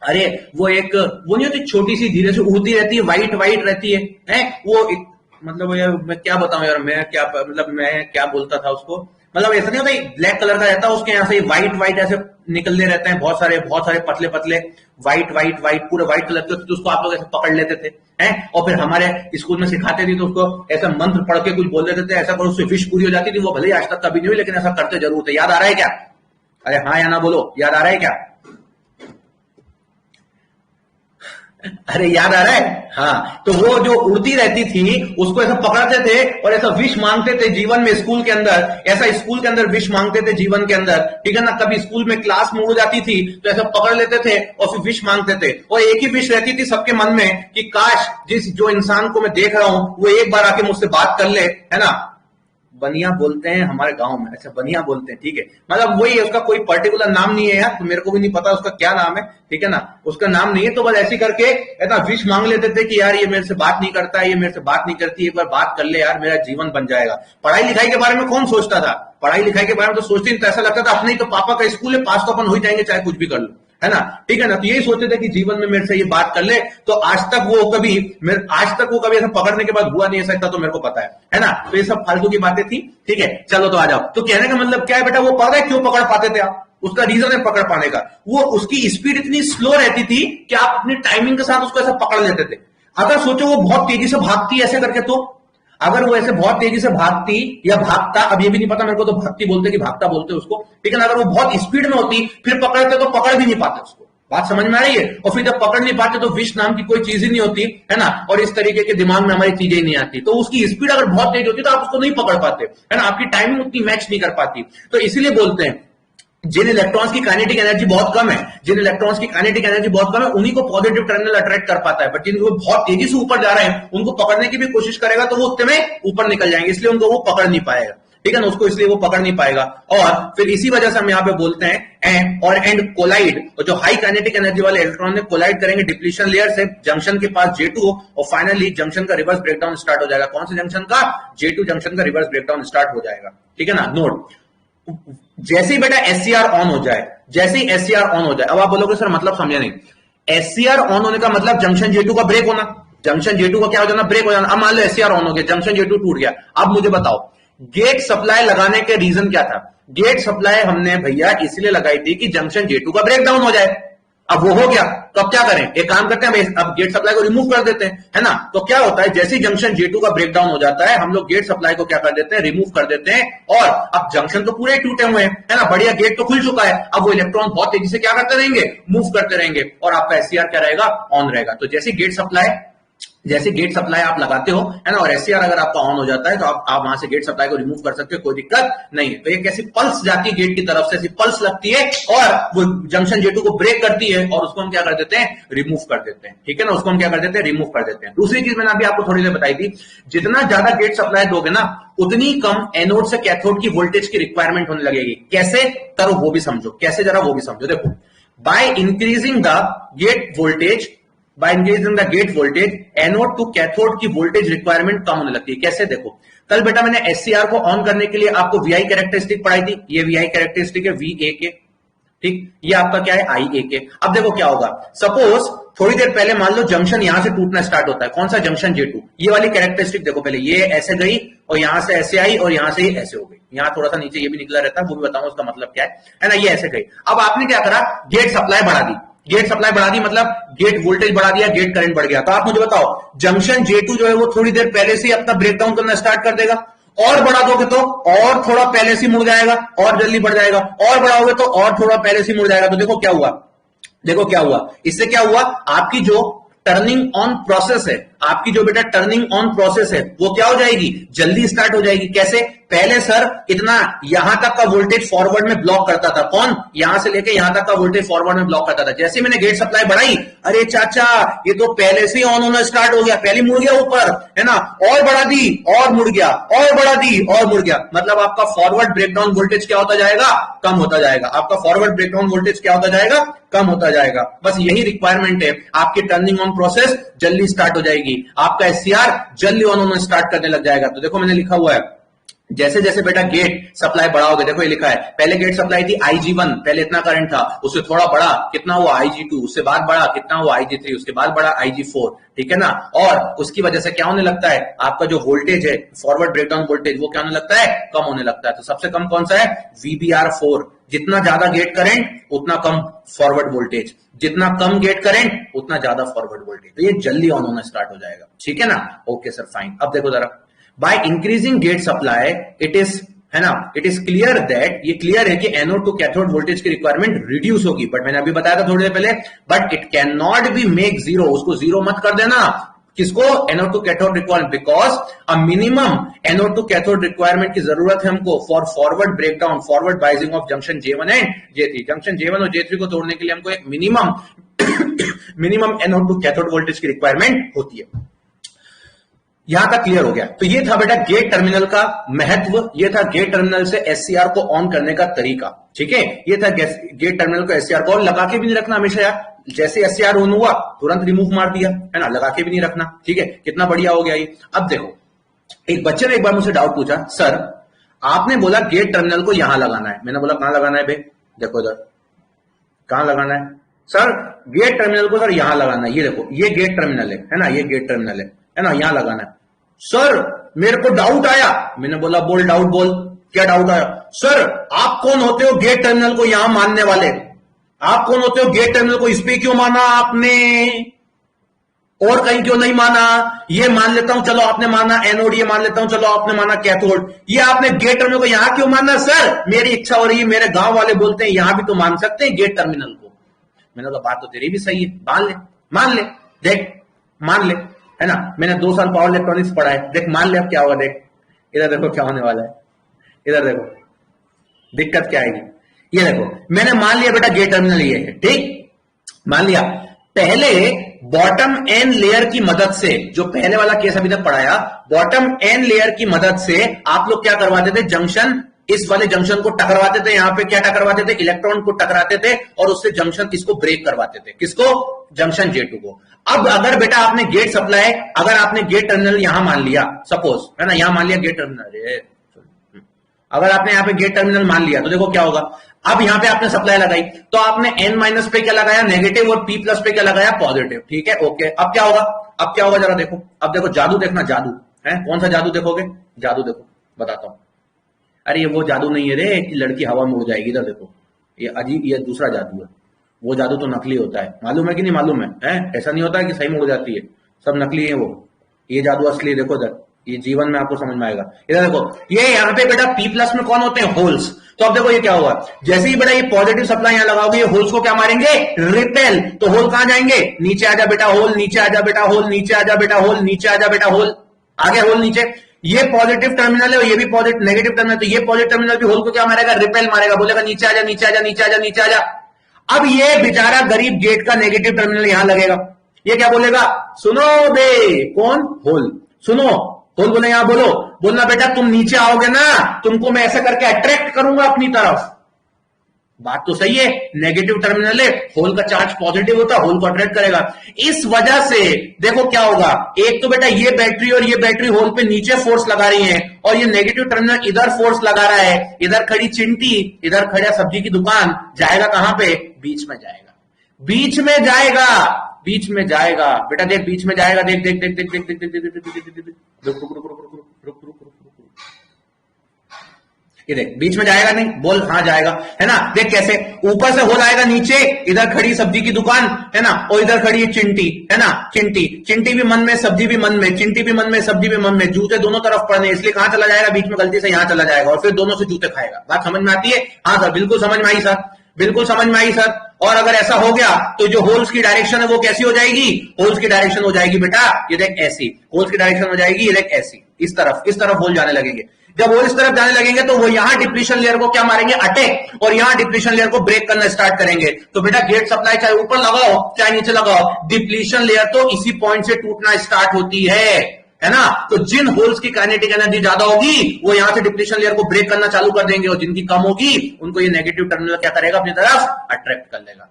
अरे वो एक वो नहीं होती छोटी सी धीरे से उड़ती रहती है, वाइट वाइट रहती है वो मतलब यार मैं क्या बताऊं यार, मैं क्या बोलता था उसको, मतलब ऐसा नहीं होता ब्लैक कलर का रहता है, उसके यहाँ से व्हाइट व्हाइट ऐसे निकलते रहते हैं, बहुत सारे पतले पतले व्हाइट पूरे व्हाइट कलर के, तो उसको आप लोग ऐसे पकड़ लेते थे हैं, और फिर हमारे स्कूल में सिखाते थे तो उसको ऐसा मंत्र पढ़ के कुछ बोल देते थे, ऐसा करो उससे विश पूरी हो जाती थी। वो भले ही आज तक कभी नहीं हुई, लेकिन ऐसा करते जरूर थे। याद आ रहा है क्या? अरे हाँ या ना बोलो, याद आ रहा है क्या? अरे याद आ रहा है? हाँ, तो वो जो उड़ती रहती थी उसको ऐसा पकड़ते थे और ऐसा विश मांगते थे जीवन में, स्कूल के अंदर ऐसा स्कूल के अंदर विश मांगते थे जीवन के अंदर, ठीक है ना। कभी स्कूल में क्लास में उड़ जाती थी तो ऐसा पकड़ लेते थे और फिर विश मांगते थे, और एक ही विश रहती थी सबके मन में कि काश जो इंसान को मैं देख रहा हूं वो एक बार आके मुझसे बात कर ले, है ना। बनिया बोलते हैं हमारे गांव में, अच्छा बनिया बोलते हैं, ठीक है, मतलब वही है, उसका कोई पर्टिकुलर नाम नहीं है यार, तो मेरे को भी नहीं पता उसका क्या नाम है, ठीक है ना, उसका नाम नहीं है। तो बस ऐसी करके ऐसा विश मांग लेते थे कि यार ये मेरे से बात नहीं करता है, ये मेरे से बात नहीं करती, एक बार बात कर ले यार, मेरा जीवन बन जाएगा। पढ़ाई लिखाई के बारे में कौन सोचता था? पढ़ाई लिखाई के बारे में तो सोचते नहीं, तो ऐसा लगता था अपने ही तो पापा का स्कूल है, पास तो अपन हो ही जाएंगे चाहे कुछ भी कर लो, है ना, ठीक है ना। तो यही सोचते थे कि जीवन में मेरे से ये बात कर ले, तो आज तक वो कभी ऐसा पकड़ने के बाद हुआ नहीं है सकता, तो मेरे को पता है ना। तो ये सब फालतू की बातें थी, ठीक है। चलो तो आ जाओ। तो कहने का मतलब क्या है बेटा, वो पता है क्यों पकड़ पाते थे आप? उसका रीजन है पकड़ पाने का, वो उसकी स्पीड इतनी स्लो रहती थी कि आप अपनी टाइमिंग के साथ उसको ऐसा पकड़ लेते थे। अगर सोचो वो बहुत तेजी से भागती ऐसे करके, तो अगर वो ऐसे बहुत तेजी से भागती या भागता, अब ये भी नहीं पता मेरे को, तो भागती बोलते कि भागता बोलते उसको, लेकिन अगर वो बहुत स्पीड में होती फिर पकड़ते तो पकड़ भी नहीं पाते उसको। बात समझ में आ रही है? और फिर जब पकड़ नहीं पाते तो विश नाम की कोई चीज ही नहीं होती, है ना, और इस तरीके के दिमाग में हमारी चीजें ही नहीं आती। तो उसकी स्पीड अगर बहुत तेज होती तो आप उसको नहीं पकड़ पाते, है ना, आपकी टाइमिंग उतनी मैच नहीं कर पाती। तो इसीलिए बोलते हैं जिन इलेक्ट्रॉन्स की काइनेटिक एनर्जी बहुत कम है, उन्हीं को पॉजिटिव टर्मिनल अट्रैक्ट कर पाता है, बट जिनको बहुत तेजी से ऊपर जा रहे हैं उनको पकड़ने की भी कोशिश करेगा तो वो उतने में ऊपर निकल जाएंगे, इसलिए उनको वो पकड़ नहीं पाएगा। ठीक है ना, उसको इसलिए वो पकड़ नहीं पाएगा। और फिर इसी वजह से हम यहाँ पे बोलते हैं और एंड कोलाइड, और जो हाई काइनेटिक एनर्जी वाले इलेक्ट्रॉन में कोलाइड करेंगे डिप्लीशन लेयर से, जंक्शन के पास J2 और फाइनली जंक्शन का रिवर्स ब्रेकडाउन स्टार्ट हो जाएगा। कौन से जंक्शन का? J2 जंक्शन का रिवर्स ब्रेकडाउन स्टार्ट हो जाएगा। ठीक है ना, नोट जैसे ही बेटा SCR ऑन हो जाए, जैसे ही SCR ऑन हो जाए, अब आप बोलोगे सर मतलब समझा नहीं। SCR ऑन होने का मतलब जंक्शन J2 का ब्रेक होना, जंक्शन J2 का क्या हो जाना? ब्रेक हो जाना। अब मान लो SCR ऑन हो गया, जंक्शन J2 टूट गया। अब मुझे बताओ गेट सप्लाई लगाने के रीजन क्या था? गेट सप्लाई हमने भैया इसलिए लगाई थी कि जंक्शन J2 का ब्रेकडाउन हो जाए। अब वो हो गया तो अब क्या करें? एक काम करते हैं, अब गेट सप्लाई को रिमूव कर देते हैं, है ना। तो क्या होता है, जैसे ही जंक्शन J2 का ब्रेकडाउन हो जाता है, हम लोग गेट सप्लाई को क्या कर देते हैं? रिमूव कर देते हैं। और अब जंक्शन तो पूरे टूटे हुए हैं, है ना, बढ़िया, गेट तो खुल चुका है। अब वो इलेक्ट्रॉन बहुत तेजी से क्या करते रहेंगे? मूव करते रहेंगे, और आपका SCR क्या रहेगा? ऑन रहेगा। तो जैसे गेट सप्लाई आप लगाते हो, है ना, और SCR अगर आपका ऑन हो जाता है तो आप वहां से गेट सप्लाई को रिमूव कर सकते हो, कोई दिक्कत नहीं है। तो एक ऐसी पल्स जाती है गेट की तरफ से, ऐसी पल्स लगती है और वो जंक्शन J2 को ब्रेक करती है, और उसको हम क्या कर देते हैं? रिमूव कर देते हैं। ठीक है ना, उसको हम क्या कर देते हैं? रिमूव कर देते हैं। दूसरी चीज मैंने अभी आपको थोड़ी देर बताई थी, जितना ज्यादा गेट सप्लाई दोगे ना, उतनी कम एनोड से कैथोड की वोल्टेज की रिक्वायरमेंट होने लगेगी। कैसे करो वो भी समझो, कैसे जरा वो भी समझो। देखो, by increasing the gate voltage, by increasing the gate voltage, anode to cathode की वोल्टेज रिक्वायरमेंट कम होने लगती है। कैसे? देखो, कल बेटा मैंने SCR को ऑन करने के लिए आपको VI कैरेक्टरिस्टिक पढ़ाई थी। ये VI कैरेक्टरिस्टिक है VA, ठीक, ये आपका क्या है? IA। अब देखो क्या होगा, सपोज थोड़ी देर पहले मान लो जंक्शन यहां से टूटना स्टार्ट होता है। कौन सा? Junction J2। ये वाली कैरेक्टरिस्टिक देखो, पहले ये ऐसे गई और यहां से ऐसे आई और यहां से ये ऐसे हो गई। यहां थोड़ा सा नीचे ये भी निकला रहता है, वो भी बताऊंगा उसका मतलब क्या है ना। ये ऐसे गई। अब आपने क्या करा? गेट सप्लाई बढ़ा दी। गेट सप्लाई बढ़ा दी मतलब गेट वोल्टेज बढ़ा दिया, गेट करंट बढ़ गया। तो आप मुझे बताओ, जंक्शन J2 जो है वो थोड़ी देर पहले से अपना ब्रेकडाउन करना स्टार्ट कर देगा। और बढ़ा दोगे तो और थोड़ा पहले से मुड़ जाएगा, और जल्दी बढ़ जाएगा। और बढ़ाओगे तो और थोड़ा पहले से मुड़ जाएगा। तो देखो क्या हुआ, देखो क्या हुआ, इससे क्या हुआ, आपकी जो टर्निंग ऑन प्रोसेस है, आपकी जो बेटा टर्निंग ऑन प्रोसेस है, वो क्या हो जाएगी? जल्दी स्टार्ट हो जाएगी। कैसे? पहले सर इतना यहां तक का वोल्टेज फॉरवर्ड में ब्लॉक करता था। कौन? यहां से लेके यहां तक का वोल्टेज फॉरवर्ड में ब्लॉक करता था। जैसे मैंने गेट सप्लाई बढ़ाई, अरे चाचा ये तो पहले से ऑन होना स्टार्ट हो गया, पहले मुड़ गया ऊपर, है ना, और बढ़ा दी और मुड़ गया, और बढ़ा दी और मुड़ गया। मतलब आपका फॉरवर्ड ब्रेकडाउन वोल्टेज क्या होता जाएगा? कम होता जाएगा। आपका फॉरवर्ड ब्रेकडाउन वोल्टेज क्या होता जाएगा? कम होता जाएगा। बस यही रिक्वायरमेंट है, आपकी टर्निंग ऑन प्रोसेस जल्दी स्टार्ट हो जाएगी, आपका SCR जल्दी ऑन होना स्टार्ट करने लग जाएगा। तो देखो मैंने लिखा हुआ है, जैसे जैसे बेटा गेट सप्लाई बढ़ाओगे, देखो ये लिखा है, पहले गेट सप्लाई थी IG1, पहले इतना करंट था, उससे थोड़ा बढ़ा, कितना हुआ? IG2, उससे बाद बढ़ा, कितना हुआ? IG3, उसके बाद बढ़ा IG4, ठीक है ना। और उसकी वजह से क्या होने लगता है? आपका जो वोल्टेज है, फॉरवर्ड ब्रेकडाउन वोल्टेज, वो क्या होने लगता है? कम होने लगता है। तो सबसे कम कौन सा है? VBR4। जितना ज्यादा गेट करंट उतना कम फॉरवर्ड वोल्टेज, जितना कम गेट करंट उतना ज्यादा फॉरवर्ड वोल्टेज। तो ये जल्दी ऑन होना स्टार्ट हो जाएगा। ठीक है ना, ओके सर, फाइन। अब देखो जरा, by increasing gate supply it is, है ना, इट इज क्लियर दैट, ये क्लियर है कि एनोड टू कैथोड वोल्टेज की रिक्वायरमेंट रिड्यूस होगी। बट मैंने अभी बताया था थोड़ी देर पहले, but it can not be make zero, उसको जीरो मत कर देना। किसको? Anode to cathode requirement, because a minimum anode to cathode requirement की जरूरत है हमको for forward breakdown, forward biasing of junction J1 and J3। Junction J1 और J3 को तोड़ने के लिए हमको एक minimum anode to cathode voltage की रिक्वायरमेंट होती है। यहां तक क्लियर हो गया। तो ये था बेटा गेट टर्मिनल का महत्व, ये था गेट टर्मिनल से SCR को ऑन करने का तरीका। ठीक है, ये था गेट टर्मिनल को SCR को ऑन लगा के भी नहीं रखना हमेशा यार, जैसे SCR ऑन हुआ तुरंत रिमूव मार दिया, है ना, लगा के भी नहीं रखना। ठीक है, कितना बढ़िया हो गया ये। अब देखो, एक बच्चे ने एक बार मुझसे डाउट पूछा, सर आपने बोला गेट टर्मिनल को यहां लगाना है। मैंने बोला कहां लगाना है बे? देखो इधर, कहां लगाना है? सर गेट टर्मिनल को सर यहां लगाना है। ये देखो, ये गेट टर्मिनल है ना, ये गेट टर्मिनल है ना, यहां लगाना है। सर मेरे को डाउट आया। मैंने बोला बोल डाउट बोल, क्या डाउट आया? सर आप कौन होते हो गेट टर्मिनल को यहां मानने वाले? आप कौन होते हो गेट टर्मिनल को इस पे क्यों माना आपने, और कहीं क्यों नहीं माना? ये मान लेता हूं, चलो आपने माना एनोड, ये मान लेता हूं, चलो आपने माना कैथोड, ये आपने गेट टर्मिनल को यहां क्यों मानना? सर मेरी इच्छा हो रही है, मेरे गांव वाले बोलते हैं यहां भी तो मान सकते हैं गेट टर्मिनल को। मैंने कहा बात तो तेरी भी सही है, मान ले, देख मान ले, है ना। मैंने 2 साल पावर इलेक्ट्रॉनिक्स पढ़ा है, देख मान ले अब क्या होगा। देख इधर देखो क्या होने वाला है, इधर देखो दिक्कत क्या आएगी। ये देखो मैंने मान लिया बेटा गेट टर्मिनल ये है, ठीक, मान लिया। पहले बॉटम एन लेयर की मदद से, जो पहले वाला केस अभी तक पढ़ाया, बॉटम एन लेयर की मदद से आप लोग क्या करवाते थे, जंक्शन, इस वाले जंक्शन को टकराते थे, यहां पे क्या टकराते थे, इलेक्ट्रॉन को टकराते थे और उससे जंक्शन किसको ब्रेक करवाते थे, किसको, जंक्शन J2 को। अब अगर बेटा आपने गेट सप्लाई, अगर आपने गेट टर्मिनल यहां मान लिया, सपोज है ना, यहां मान लिया गेट टर्मिनल, अगर आपने यहां पे गेट टर्मिनल मान लिया तो देखो क्या होगा, अब यहां पे आपने सप्लाई लगाई तो आपने N माइनस पे क्या लगाया, नेगेटिव, और P प्लस पे क्या लगाया, पॉजिटिव, ठीक है, ओके। अब क्या होगा, अब क्या होगा जरा देखो, अब देखो जादू देखना, जादू है, कौन सा जादू देखोगे, जादू देखो बताता हूं। अरे ये वो जादू नहीं है रे कि लड़की हवा में उड़ जाएगी, इधर देखो, ये अजीब, ये दूसरा जादू है, वो जादू तो नकली होता है, मालूम है कि नहीं मालूम है, ऐसा नहीं होता है कि सही में उड़ जाती है, सब नकली है वो, ये जादू असली, देखो इधर, ये जीवन में आपको समझ में आएगा। इधर देखो, ये यहाँ पे बेटा P प्लस में कौन होते हैं, होल्स। तो अब देखो ये क्या होगा, जैसे ही बेटा ये पॉजिटिव सप्लाई यहां लगाओगे, ये होल्स को क्या मारेंगे, रिपेल, तो होल कहां जाएंगे, नीचे आजा बेटा होल, नीचे आजा बेटा होल, नीचे आजा बेटा होल, नीचे आजा बेटा होल, आगे होल नीचे। ये पॉजिटिव टर्मिनल है और ये भी पॉजिटिव, नेगेटिव टर्मिनल, तो ये पॉजिटिव टर्मिनल भी होल को क्या मारेगा, रिपेल मारेगा, बोलेगा नीचे आजा, नीचे आजा, नीचे आजा, नीचे आजा। अब ये बेचारा गरीब गेट का नेगेटिव टर्मिनल यहां लगेगा, ये क्या बोलेगा, सुनो बे, कौन, होल, सुनो, होल बोले यहां बोलो, बोलना बेटा तुम नीचे आओगे ना, तुमको मैं ऐसा करके अट्रैक्ट करूंगा अपनी तरफ। बात तो सही है, नेगेटिव टर्मिनल है, होल का चार्ज पॉजिटिव होता है, होल को अट्रैक्ट करेगा। इस वजह से देखो क्या होगा, एक तो बेटा ये बैटरी और ये बैटरी होल पे नीचे फोर्स लगा रही है, और ये नेगेटिव टर्मिनल इधर फोर्स लगा रहा है, इधर खड़ी चिंटी, इधर खड़ा सब्जी की दुकान, जाएगा कहां पे, बीच में जाएगा, बीच में जाएगा, बीच में जाएगा बेटा, देख बीच में जाएगा, देख देख देख देख देख देख देख देख देख देख देख देख, ये देख बीच में जाएगा नहीं, बोल हाँ जाएगा, है ना, देख कैसे ऊपर से होल आएगा नीचे, इधर खड़ी सब्जी की दुकान है ना, और इधर खड़ी है चिंटी, है ना, चिंटी, चिंटी भी मन में, सब्जी भी मन में, चिंटी भी मन में, सब्जी भी मन में, जूते दोनों तरफ पड़ने, इसलिए कहां चला जाएगा, बीच में गलती से यहां चला जाएगा और फिर दोनों से जूते खाएगा। बात समझ में आती है, हाँ सर बिल्कुल समझ में आई सर, बिल्कुल समझ में आई सर। और अगर ऐसा हो गया तो जो होल्स की डायरेक्शन है वो कैसी हो जाएगी, होल्स की डायरेक्शन हो जाएगी बेटा, ये देख ऐसी, होल्स की डायरेक्शन हो जाएगी, ये देख ऐसी, इस तरफ होल जाने लगेंगे। जब वो इस तरफ जाने लगेंगे तो वो यहां डिप्लीशन लेयर को क्या मारेंगे, अटैक, और यहां डिप्लीशन लेयर को ब्रेक करना स्टार्ट करेंगे। तो बेटा गेट सप्लाई चाहे ऊपर लगाओ चाहे नीचे लगाओ, डिप्लीशन लेयर तो इसी पॉइंट से टूटना स्टार्ट होती है ना। तो जिन होल्स की काइनेटिक एनर्जी ज्यादा होगी वो यहां से डिप्लीशन लेयर को ब्रेक करना चालू कर देंगे, और जिनकी कम होगी उनको ये नेगेटिव टर्मिनल क्या करेगा, अपनी तरफ अट्रैक्ट कर लेगा।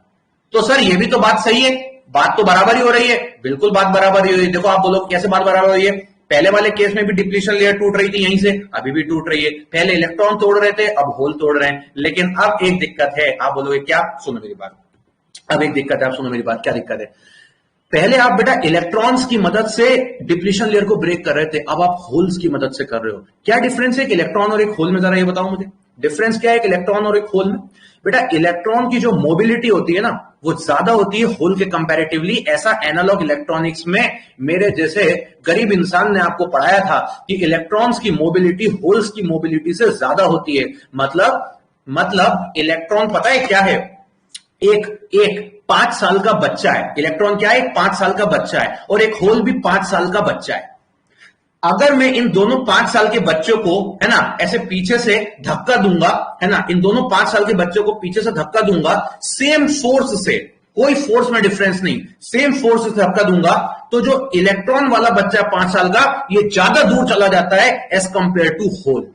तो सर ये भी तो बात सही है, बात तो बराबर ही हो रही है, बिल्कुल बात बराबर ही हो रही है। देखो आप बोलो कैसे बात बराबर हो रही है, पहले वाले केस में भी डिप्लीशन लेयर टूट रही थी यहीं से, अभी भी टूट रही है, पहले इलेक्ट्रॉन तोड़ रहे थे अब होल तोड़ रहे हैं। लेकिन अब एक दिक्कत है, आप बोलोगे क्या, सुनो मेरी बात, अब एक दिक्कत है, आप सुनो मेरी बात, क्या दिक्कत है। पहले आप बेटा इलेक्ट्रॉन्स की मदद से डिप्लीशन लेयर को ब्रेक कर रहे थे, अब आप होल्स की मदद से कर रहे हो। क्या डिफरेंस है एक इलेक्ट्रॉन और एक होल में, जरा ये बताओ मुझे, डिफरेंस क्या है एक इलेक्ट्रॉन और एक होल में। बेटा इलेक्ट्रॉन की जो मोबिलिटी होती है ना वो ज्यादा होती है होल के कंपैरेटिवली। ऐसा एनालॉग इलेक्ट्रॉनिक्स में मेरे जैसे गरीब इंसान ने आपको पढ़ाया था कि इलेक्ट्रॉन्स की मोबिलिटी होल्स की मोबिलिटी से ज्यादा होती है। मतलब इलेक्ट्रॉन पता है क्या है, एक 5 साल का बच्चा है, इलेक्ट्रॉन क्या है, एक 5 साल का बच्चा है, और एक होल भी 5 साल का बच्चा है। अगर मैं इन दोनों 5 साल के बच्चों को, है ना, ऐसे पीछे से धक्का दूंगा, है ना, इन दोनों 5 साल के बच्चों को पीछे से धक्का दूंगा, सेम फोर्स से, कोई फोर्स में डिफरेंस नहीं, सेम फोर्स से धक्का दूंगा, तो जो इलेक्ट्रॉन वाला बच्चा 5 साल का, ये ज्यादा दूर चला जाता है एज कंपेयर टू होल।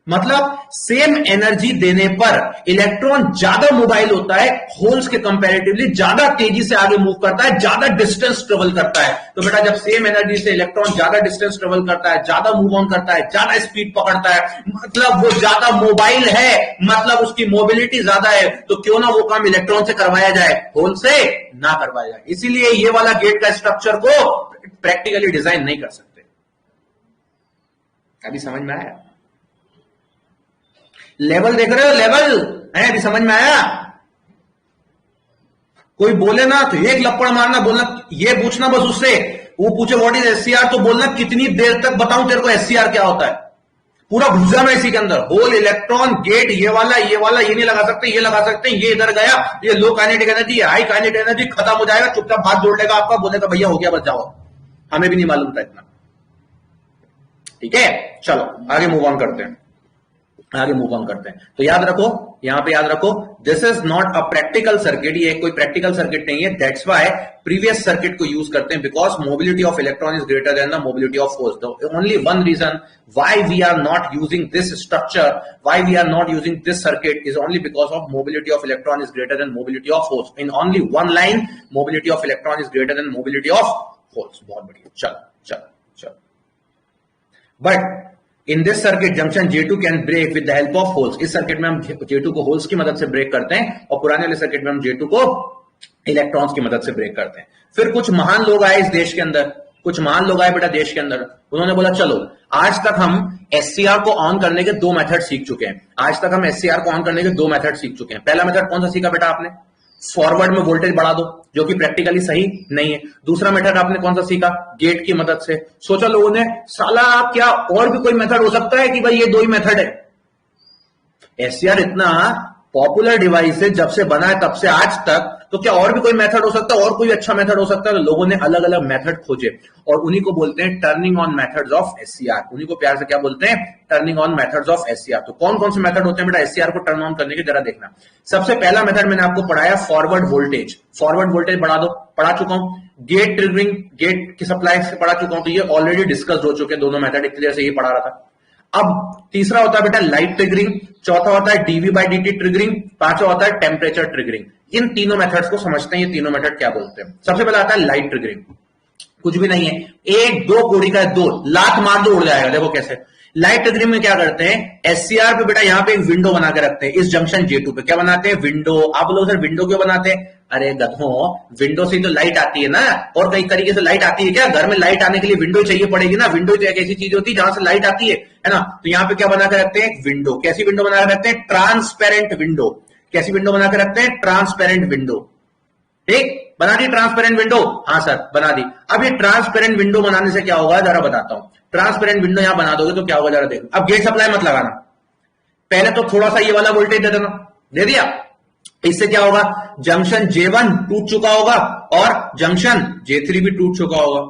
मतलब सेम एनर्जी देने पर इलेक्ट्रॉन ज्यादा मोबाइल होता है, होल्स के कंपैरेटिवली ज्यादा तेजी से आगे मूव करता है, ज्यादा डिस्टेंस ट्रेवल करता है। तो बेटा जब सेम एनर्जी से इलेक्ट्रॉन ज्यादा डिस्टेंस ट्रेवल करता है, ज्यादा मूव ऑन करता है, ज्यादा स्पीड पकड़ता है, मतलब वो ज्यादा मोबाइल है, मतलब उसकी मोबिलिटी ज्यादा है, तो क्यों ना वो काम इलेक्ट्रॉन से करवाया जाए, होल से ना करवाया जाए। इसीलिए ये वाला गेट का स्ट्रक्चर को प्रैक्टिकली डिजाइन नहीं कर सकते। अभी समझ में आया, लेवल देख रहे हो, लेवल है, अभी समझ में आया। कोई बोले ना तो एक लपड़ मारना, बोलना ये पूछना बस उससे, वो पूछे व्हाट इज एससीआर तो बोलना कितनी देर तक बताऊं तेरे को एससीआर क्या होता है, पूरा घुस जाना इसी के अंदर। होल, इलेक्ट्रॉन, गेट, ये वाला ये नहीं लगा सकते, ये लगा सकते हैं, ये इधर गया, ये low kinetic energy, high kinetic energy, खत्म हो जाएगा, चुपचाप हाथ जोड़ लेगा आपका, बोलेगा भैया हो गया बस जाओ, हमें भी नहीं मालूम था इतना। ठीक है, चलो आगे मूव ऑन करते हैं। आगे मूव ऑन करते हैं। तो याद रखो, यहां पे याद रखो, this is not a practical circuit, ये कोई प्रैक्टिकल सर्किट नहीं है। दैट्स व्हाई प्रीवियस सर्किट को यूज करते हैं, because mobility of electron is greater than the mobility of force. The only one reason why we are not using this structure, why we are not using this circuit is only because of mobility of electron is greater than mobility of force. In only one line mobility of electron is greater than mobility of force. बहुत बढ़िया, चलो चलो चलो। But in this circuit junction J2 can break with the help of holes. इस circuit में हम J2 को holes की मदद से ब्रेक करते हैं, और पुराने वाले सर्किट में हम J2 को इलेक्ट्रॉन्स की मदद से ब्रेक करते हैं। फिर कुछ महान लोग आए इस देश के अंदर, कुछ महान लोग आए बेटा देश के अंदर, उन्होंने बोला चलो आज तक हम SCR को ऑन करने के 2 मेथड सीख चुके हैं। आज तक हम SCR को ऑन करने के 2 मेथड सीख चुके हैं। पहला मेथड कौन सा सीखा बेटा आपने? फॉरवर्ड में वोल्टेज बढ़ा दो, जो कि प्रैक्टिकली सही नहीं है। दूसरा मेथड आपने कौन सा सीखा? गेट की मदद से। सोचा लोगों ने, साला क्या और भी कोई मेथड हो सकता है कि भाई ये 2 ही मेथड है? SCR इतना पॉपुलर डिवाइस है जब से बना है तब से आज तक, तो क्या और भी कोई मेथड हो सकता है? और कोई अच्छा मेथड हो सकता है? तो लोगों ने अलग अलग मेथड खोजे, और उन्हीं को बोलते हैं turning on methods of SCR। उन्हीं को प्यार से क्या बोलते हैं? Turning on methods of SCR। तो कौन कौन से मेथड होते हैं बेटा SCR को टर्न ऑन करने के, जरा देखना। सबसे पहला मेथड मैंने आपको पढ़ाया फॉरवर्ड वोल्टेज। फॉरवर्ड वोल्टेज बढ़ा दो, पढ़ा चुका हूं। गेट ट्रिगरिंग, गेट की सप्लाई से पढ़ा चुका हूं, तो ये ऑलरेडी डिस्कस हो चुके दोनों मेथड, एक तरह से ये पढ़ा रहा था। अब तीसरा होता है बेटा लाइट ट्रिगरिंग, चौथा होता है dV/dt ट्रिगरिंग, पांचवा होता है टेम्परेचर ट्रिगरिंग। इन तीनों मेथड्स को समझते हैं, ये तीनों मेथड क्या बोलते हैं। सबसे पहला आता है लाइट ट्रिगरिंग। कुछ भी नहीं है, 1-2 कोड़ी का 2 लात मार दो उड़ जाएगा। देखो कैसे। लाइट ट्रिगरिंग में क्या करते हैं, SCR पे बेटा यहां पे एक विंडो बना के रखते हैं। इस जंक्शन J2 पे क्या बनाते हैं? विंडो। आप लोग सर विंडो क्यों बनाते हैं? अरे गधों, विंडो से तो लाइट आती है ना, और कई तरीके से लाइट आती है क्या? घर में लाइट आने के लिए विंडो चाहिए पड़ेगी ना। विंडो तो एक ऐसी चीज होती है जहां से लाइट आती है ना। तो यहां पे क्या बना के रखते हैं? विंडो। कैसी विंडो बना के रखते हैं? Transparent window. कैसी विंडो बना के रखते हैं? Transparent window. ठीक, बना दी ट्रांसपेरेंट विंडो? हाँ सर बना दी। अब ये ट्रांसपेरेंट विंडो बनाने से क्या होगा जरा बताता हूं। ट्रांसपेरेंट विंडो यहां बना दोगे तो क्या होगा जरा देखो। अब गेट सप्लाई मत लगाना, पहले तो थोड़ा सा ये वाला वोल्टेज दे देना, दे दिया। इससे क्या होगा? जंक्शन J1 टूट चुका होगा और जंक्शन J3 भी टूट चुका होगा।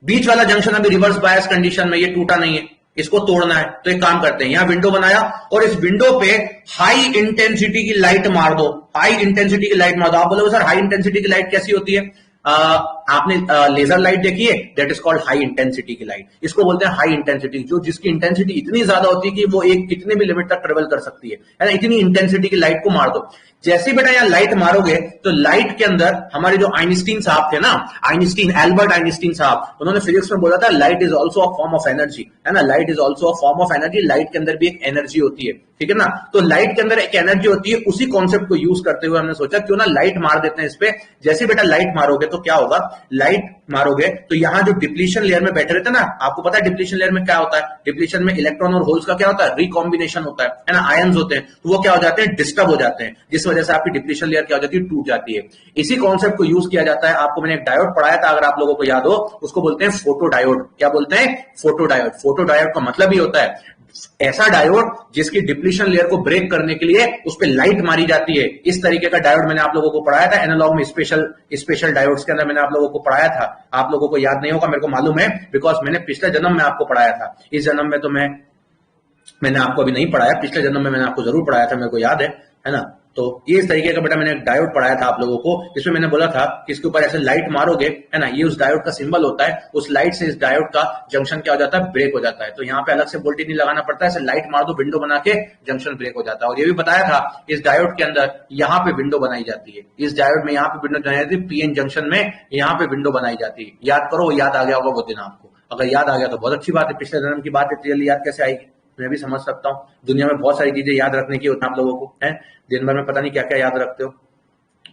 बीच वाला जंक्शन अभी रिवर्स बायस कंडीशन में, ये टूटा नहीं है, इसको तोड़ना है। तो एक काम करते हैं, यहां विंडो बनाया और इस विंडो पे हाई इंटेंसिटी की लाइट मार दो। हाई इंटेंसिटी की लाइट मार दो। आप बोलोगे सर हाई इंटेंसिटी की लाइट कैसी होती है? आपने लेजर लाइट देखी है? That is called high intensity की लाइट। इसको बोलते हैं हाई इंटेंसिटी, जो जिसकी इंटेंसिटी इतनी ज्यादा होती है कि वो एक कितने भी लिमिट तक ट्रेवल कर सकती है ना। इतनी इंटेंसिटी की लाइट को मार दो। जैसे बेटा यहां लाइट मारोगे तो लाइट के अंदर हमारे जो आइंस्टीन साहब थे ना, आइंस्टीन, एल्बर्ट आइंस्टीन साहब, उन्होंने फिजिक्स में बोला था light is also a form of energy, है ना। Light is also a form of energy. Light के अंदर भी एक एनर्जी होती है, ठीक है ना। तो लाइट के अंदर एक एनर्जी होती है, उसी कॉन्सेप्ट को यूज करते हुए हमने सोचा क्यों ना लाइट मार देते हैं इस पे। जैसे बेटा लाइट मारोगे तो क्या होगा? लाइट मारोगे तो यहां जो डिप्लीशन लेयर में बैठे रहते हैं ना, आपको पता है डिप्लीशन लेयर में क्या होता है? डिप्लीशन में इलेक्ट्रॉन और होल्स का क्या होता है? रिकॉम्बिनेशन होता है ना। आयंस होते हैं, तो वो क्या हो जाते हैं? डिस्टर्ब हो जाते हैं, जिस वजह से आपकी डिप्लीशन लेयर क्या हो जाती है? टूट जाती है। इसी कॉन्सेप्ट को यूज किया जाता है। आपको मैंने एक डायोड पढ़ाया था, अगर आप लोगों को याद हो, उसको बोलते हैं फोटो डायोड। क्या बोलते हैं? Photo diode. फोटो डायोड का मतलब ही होता है ऐसा डायोड जिसकी डिप्लीशन लेयर को ब्रेक करने के लिए उस पर लाइट मारी जाती है। इस तरीके का डायोड मैंने आप लोगों को पढ़ाया था एनालॉग में, स्पेशल डायोड्स के अंदर मैंने आप लोगों को पढ़ाया था। आप लोगों को याद नहीं होगा, मेरे को मालूम है, बिकॉज मैंने पिछले जन्म में आपको पढ़ाया था। इस जन्म में तो मैंने आपको अभी नहीं पढ़ाया, पिछले जन्म में मैंने आपको जरूर पढ़ाया था, मेरे को याद है ना। तो ये इस तरीके का बेटा मैंने एक डायोड पढ़ाया था आप लोगों को, जिसमें मैंने बोला था कि इसके ऊपर ऐसे लाइट मारोगे, है ना, ये उस डायोड का सिंबल होता है। उस लाइट से इस डायोड का जंक्शन क्या हो जाता है? ब्रेक हो जाता है। तो यहाँ पे अलग से वोल्टेज नहीं लगाना पड़ता है, ऐसे लाइट मार दो, विंडो बना के जंक्शन ब्रेक हो जाता है। और ये भी बताया था इस डायोड के अंदर यहाँ पे विंडो बनाई जाती है। इस डायोड में यहाँ पे विंडो बनाई जाती है, पीएन जंक्शन में यहाँ पे विंडो बनाई जाती है। याद करो, याद आ गया होगा वो दिन आपको। अगर याद आ गया तो बहुत अच्छी बात है। पिछले जन्म की बात इतनी जल्दी याद कैसे आएगी? मैं भी समझ सकता हूँ, दुनिया में बहुत सारी चीजें याद रखने की होती है आप लोगों को, है दिन भर में पता नहीं क्या क्या याद रखते हो।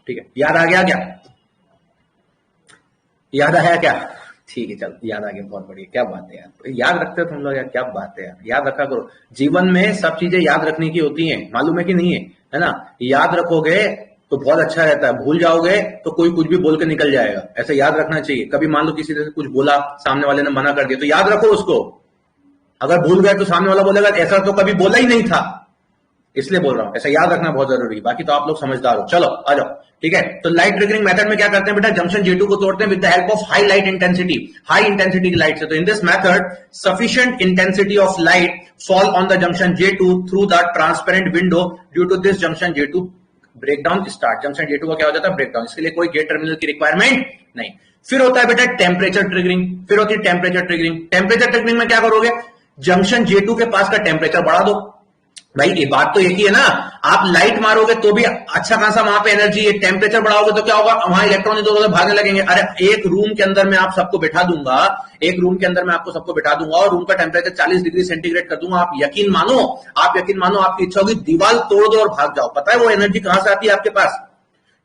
ठीक है, याद आ गया क्या? याद आया क्या? ठीक है, चल याद आ गया, बहुत बढ़िया, क्या बात है यार, याद रखते हो तुम लोग यार, क्या बात है यार, याद रखा करो। जीवन में सब चीजें याद रखने की होती हैं, मालूम है कि नहीं है ना। याद रखोगे तो बहुत अच्छा रहता है, भूल जाओगे तो कोई कुछ भी बोल के निकल जाएगा। ऐसे याद रखना चाहिए। कभी मान लो किसी ने कुछ बोला, सामने वाले ने मना कर दिया, तो याद रखो उसको। अगर भूल गए तो सामने वाला बोलेगा ऐसा तो कभी बोला ही नहीं था, इसलिए बोल रहा हूं, ऐसा याद रखना बहुत जरूरी है, बाकी तो आप लोग समझदार हो। चलो आ जाओ, ठीक है। तो लाइट ट्रिगरिंग मेथड में क्या करते हैं बेटा, जंक्शन J2 को तोड़ते हैं with the help of high light intensity, high intensity की लाइट से। तो in this method sufficient intensity of light fall on the junction J2 through the transparent window, due to this junction J2 breakdown start. Junction J2 का क्या हो जाता है, breakdown. इसके लिए कोई गेट टर्मिनल की रिक्वायरमेंट नहीं। फिर होता है बेटा टेम्परेचर ट्रिगरिंग, फिर होती है टेम्परेचर ट्रिगरिंग। टेम्परेचर ट्रिगरिंग में क्या करोगे, जंक्शन J2 के पास का टेम्परेचर बढ़ा दो। भाई ये बात तो एक ही है ना, आप लाइट मारोगे तो भी अच्छा खासा वहां पे एनर्जी है, टेम्परेचर बढ़ाओगे तो क्या होगा, वहां इलेक्ट्रॉन इधर उधर भागने लगेंगे। अरे एक रूम के अंदर मैं आप सबको बैठा दूंगा, एक रूम के अंदर मैं आपको सबको बैठा दूंगा और रूम का टेम्परेचर 40 डिग्री सेंटीग्रेड कर दूंगा, आप यकीन मानो, आपकी इच्छा होगी दीवार तोड़ दो और भाग जाओ। पता है वो एनर्जी कहां से आती है आपके पास,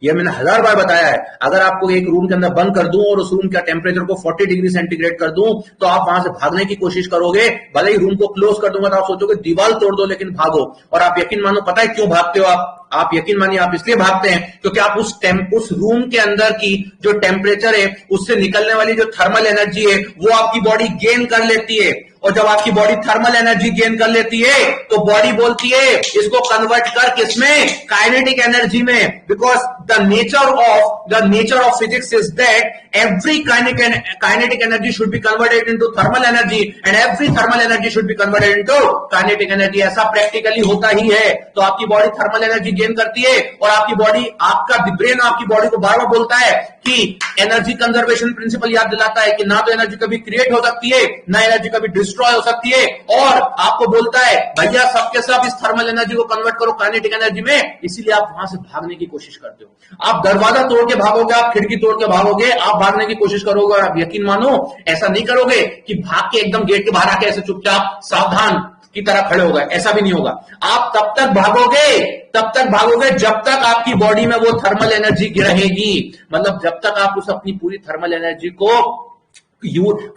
ये मैंने 1000 बार बताया है। अगर आपको एक रूम के अंदर बंद कर दूं और उस रूम का टेम्परेचर को 40 डिग्री सेंटीग्रेड कर दूं, तो आप वहां से भागने की कोशिश करोगे, भले ही रूम को क्लोज कर दूंगा तो आप सोचोगे दीवार तोड़ दो लेकिन भागो। और आप यकीन मानो, पता है क्यों भागते हो आप यकीन मानिए आप इसलिए भागते हैं क्योंकि आप उस रूम के अंदर की जो टेम्परेचर है उससे निकलने वाली जो थर्मल एनर्जी है वो आपकी बॉडी गेन कर लेती है। और जब आपकी बॉडी थर्मल एनर्जी गेन कर लेती है तो बॉडी बोलती है इसको कन्वर्ट कर किसमें, काइनेटिक एनर्जी में। Because the nature of physics is that every kinetic energy should be converted into thermal energy and every thermal energy should be converted into kinetic energy. ऐसा प्रैक्टिकली होता ही है। तो आपकी बॉडी थर्मल एनर्जी गेन करती है और आपकी body, आपका ब्रेन आपकी बॉडी को बार बार बोलता है कि एनर्जी कंजर्वेशन प्रिंसिपल याद दिलाता है कि ना तो एनर्जी कभी क्रिएट हो सकती है ना एनर्जी कभी डिस्ट्रॉय हो सकती है, और आपको बोलता है भैया सबके सब इस थर्मल एनर्जी को कन्वर्ट करो काइनेटिक एनर्जी में। इसीलिए आप वहां से भागने की कोशिश करते हो। आप दरवाजा तोड़ के भागोगे, आप खिड़की तोड़ के भागोगे, आप भागने की कोशिश करोगे और आप यकीन मानो ऐसा नहीं करोगे कि भाग के एकदम गेट के बाहर आके ऐसे चुपचाप सावधान की तरह खड़े हो गए, ऐसा भी नहीं होगा। आप तब तक भागोगे जब तक आपकी बॉडी में वो थर्मल एनर्जी रहेगी, मतलब जब तक आप उस अपनी पूरी थर्मल एनर्जी को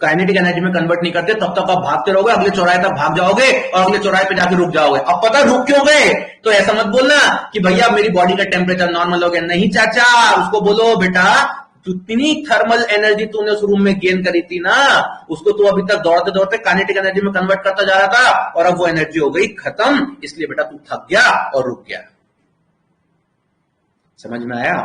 काइनेटिक एनर्जी में कन्वर्ट नहीं करते तब तक आप भागते रहोगे, अगले चौराहे तक भाग जाओगे और अगले चौराहे पे जाके रुक जाओगे। अब पता रुक क्यों गए, तो ऐसा मत बोलना कि भैया मेरी बॉडी का टेम्परेचर नॉर्मल हो गया, नहीं चाचा, उसको बोलो बेटा जितनी थर्मल एनर्जी तूने उस रूम में गेन करी थी ना, उसको तू अभी तक दौड़ते दौड़ते काइनेटिक एनर्जी में कन्वर्ट करता जा रहा था और अब वो एनर्जी हो गई खत्म, इसलिए बेटा तू थक गया और रुक गया। समझ में आया।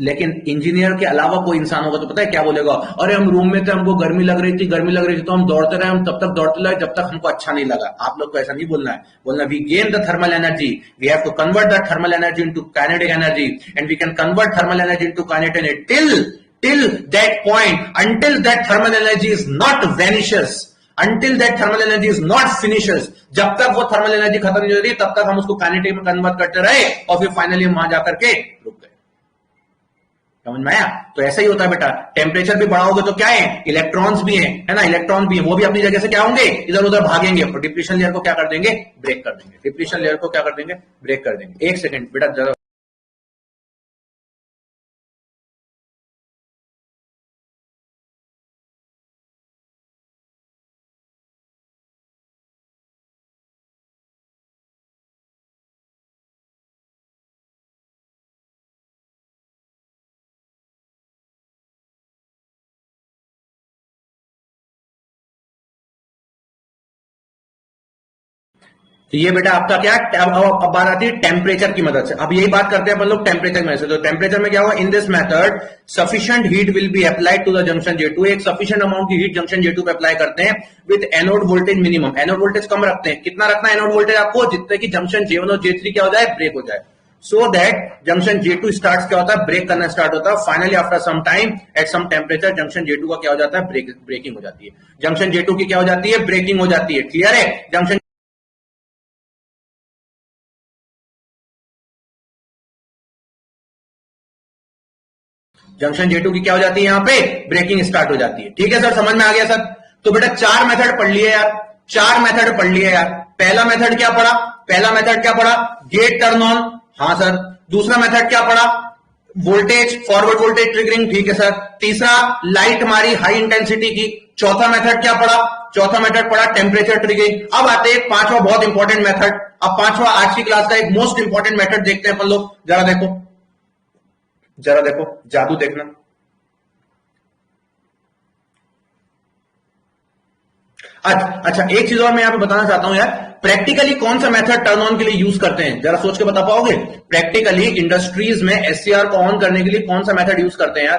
लेकिन इंजीनियर के अलावा कोई इंसान होगा तो पता है क्या बोलेगा, अरे हम रूम में थे, हमको गर्मी लग रही थी तो हम दौड़ते रहे, हम तब तक दौड़ते रहे जब तक हमको अच्छा नहीं लगा। आप लोग को ऐसा नहीं बोलना है, बोलना we gain the thermal energy, we have to convert the thermal energy into kinetic energy and we can convert thermal energy into kinetic energy till that point, until that thermal energy is not vanishes, until that thermal energy is not finishes। जब तक वो thermal energy खत्म नहीं हो रही तब तक हम उसको काइनेटिक में कन्वर्ट करते रहे और फिर फाइनली हम वहां जाकर के रुक गए। समझ में आया। तो ऐसा ही होता है बेटा, टेम्परेचर भी बढ़ाओगे तो क्या है, इलेक्ट्रॉन्स भी हैं, है ना, इलेक्ट्रॉन भी है, वो भी अपनी जगह से क्या होंगे, इधर उधर भागेंगे और डिप्लीशन लेयर को क्या कर देंगे, ब्रेक कर देंगे। डिप्लीशन लेयर को क्या कर देंगे, ब्रेक कर देंगे। एक सेकंड बेटा जरा, तो ये बेटा आपका क्या, अब बात आती है टेम्परेचर की मदद से। अब यही बात करते हैं अपन लोग टेम्परेचर में से। तो टेम्परेचर में क्या हुआ, in this method sufficient heat will be applied to the junction J2। एक सफिशिएंट अमाउंट की हीट जंक्शन J2 पे अप्लाई करते हैं with anode voltage minimum. Anode voltage कम रखते हैं, कितना रखना है एनोड वोल्टेज आपको, जितने की जंक्शन J1 और J3 क्या हो जाए, ब्रेक हो जाए। So that junction J2 start क्या होता है, ब्रेक करना स्टार्ट होता है। Finally after some time at some temperature junction J2 का क्या हो जाता है, ब्रेकिंग हो जाती है। जंक्शन J2 की क्या हो जाती है, ब्रेकिंग हो जाती है। क्लियर है। जंक्शन J2 की क्या हो जाती है, यहां पे ब्रेकिंग स्टार्ट हो जाती है। ठीक है सर, समझ में आ गया सर। तो बेटा 4 मेथड पढ़ लिए यार, 4 मेथड पढ़ लिए यार। पहला मेथड क्या पढ़ा, गेट टर्न ऑन, हाँ सर। दूसरा मेथड क्या पढ़ा, वोल्टेज, फॉरवर्ड वोल्टेज ट्रिगरिंग, ठीक है सर। तीसरा लाइट मारी हाई इंटेंसिटी की। चौथा मेथड क्या पढ़ा, टेम्परेचर ट्रिगरिंग। अब आते हैं पांचवा बहुत इंपॉर्टेंट मेथड। अब पांचवा आज की क्लास का एक मोस्ट इंपॉर्टेंट मेथड देखते हैं अपन लोग। जरा देखो जादू देखना। अच्छा, एक चीज और मैं यहां पे बताना चाहता हूं यार, प्रैक्टिकली कौन सा मेथड टर्न ऑन के लिए यूज करते हैं, जरा सोच के बता पाओगे? प्रैक्टिकली इंडस्ट्रीज में एससीआर को ऑन करने के लिए कौन सा मेथड यूज करते हैं यार?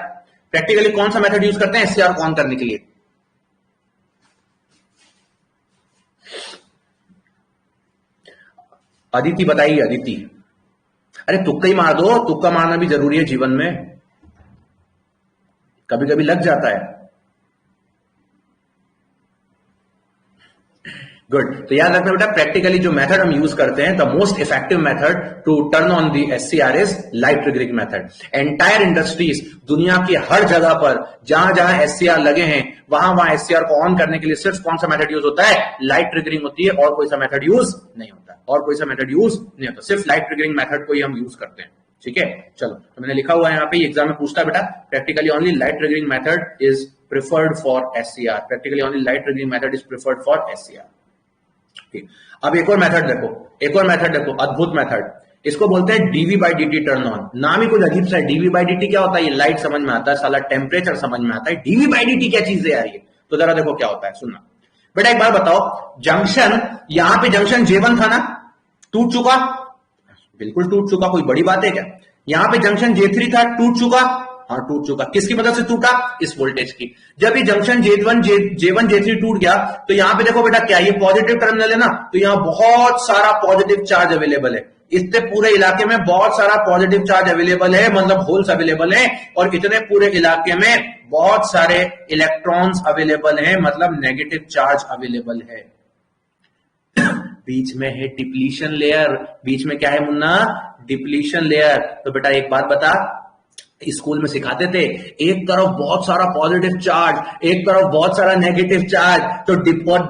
प्रैक्टिकली कौन सा मेथड यूज करते हैं एससीआर को ऑन करने के लिए? अदिति बताइए, अदिति। अरे तुक्का ही मार दो, तुक्का मारना भी जरूरी है जीवन में, कभी कभी लग जाता है। गुड। तो याद रखना बेटा, प्रैक्टिकली जो मेथड हम यूज करते हैं, the most effective method to turn on the SCR is light triggering method. Entire industries, दुनिया की हर जगह पर जहां जहां एससीआर लगे हैं, वहां वहां एससीआर को ऑन करने के लिए सिर्फ कौन सा मेथड यूज होता है? लाइट ट्रिगरिंग होती है, और कोई सा मेथड यूज नहीं होता, और कोई सा मेथड यूज नहीं होता, सिर्फ लाइट ट्रिगरिंग मेथड को ही हम यूज करते हैं। ठीक है, चलो, तो मैंने लिखा हुआ है यहाँ पे, एग्जाम में पूछता है बेटा, practically only light triggering method is preferred for SCR. Practically only light triggering method is preferred for SCR. अब एक और मेथड देखो, एक और मेथड देखो, अद्भुत मेथड, इसको बोलते हैं dv by d t turn on. नाम ही कुछ अजीब सा है, डीवी बाई डी टी क्या होता है? ये लाइट समझ में आता है, साला टेम्परेचर समझ में आता है, डीवी बाई डी टी क्या चीज है यार ये? तो जरा देखो क्या होता है, सुनना बेटा। एक बार बताओ, जंक्शन, यहां पे जंक्शन J1 था ना, टूट चुका, बिल्कुल टूट चुका, कोई बड़ी बात है क्या? यहां पे जंक्शन J3 था, टूट चुका, हाँ टूट चुका। किसकी मदद से टूटा? इस वोल्टेज की। जब ये जंक्शन J1 J3 टूट गया, तो यहां पे देखो बेटा, क्या ये पॉजिटिव टर्मिनल है ना, तो यहां बहुत सारा पॉजिटिव चार्ज अवेलेबल है, इतने पूरे इलाके में बहुत सारा पॉजिटिव चार्ज अवेलेबल है, मतलब होल्स अवेलेबल है, और इतने पूरे इलाके में बहुत सारे इलेक्ट्रॉन्स अवेलेबल है, मतलब नेगेटिव चार्ज अवेलेबल है। बीच में है डिप्लीशन लेयर, बीच में क्या है मुन्ना? Depletion layer. तो बेटा एक बात बता, स्कूल में सिखाते थे, एक तरफ बहुत सारा पॉजिटिव चार्ज, एक तरफ बहुत सारा नेगेटिव चार्ज, तो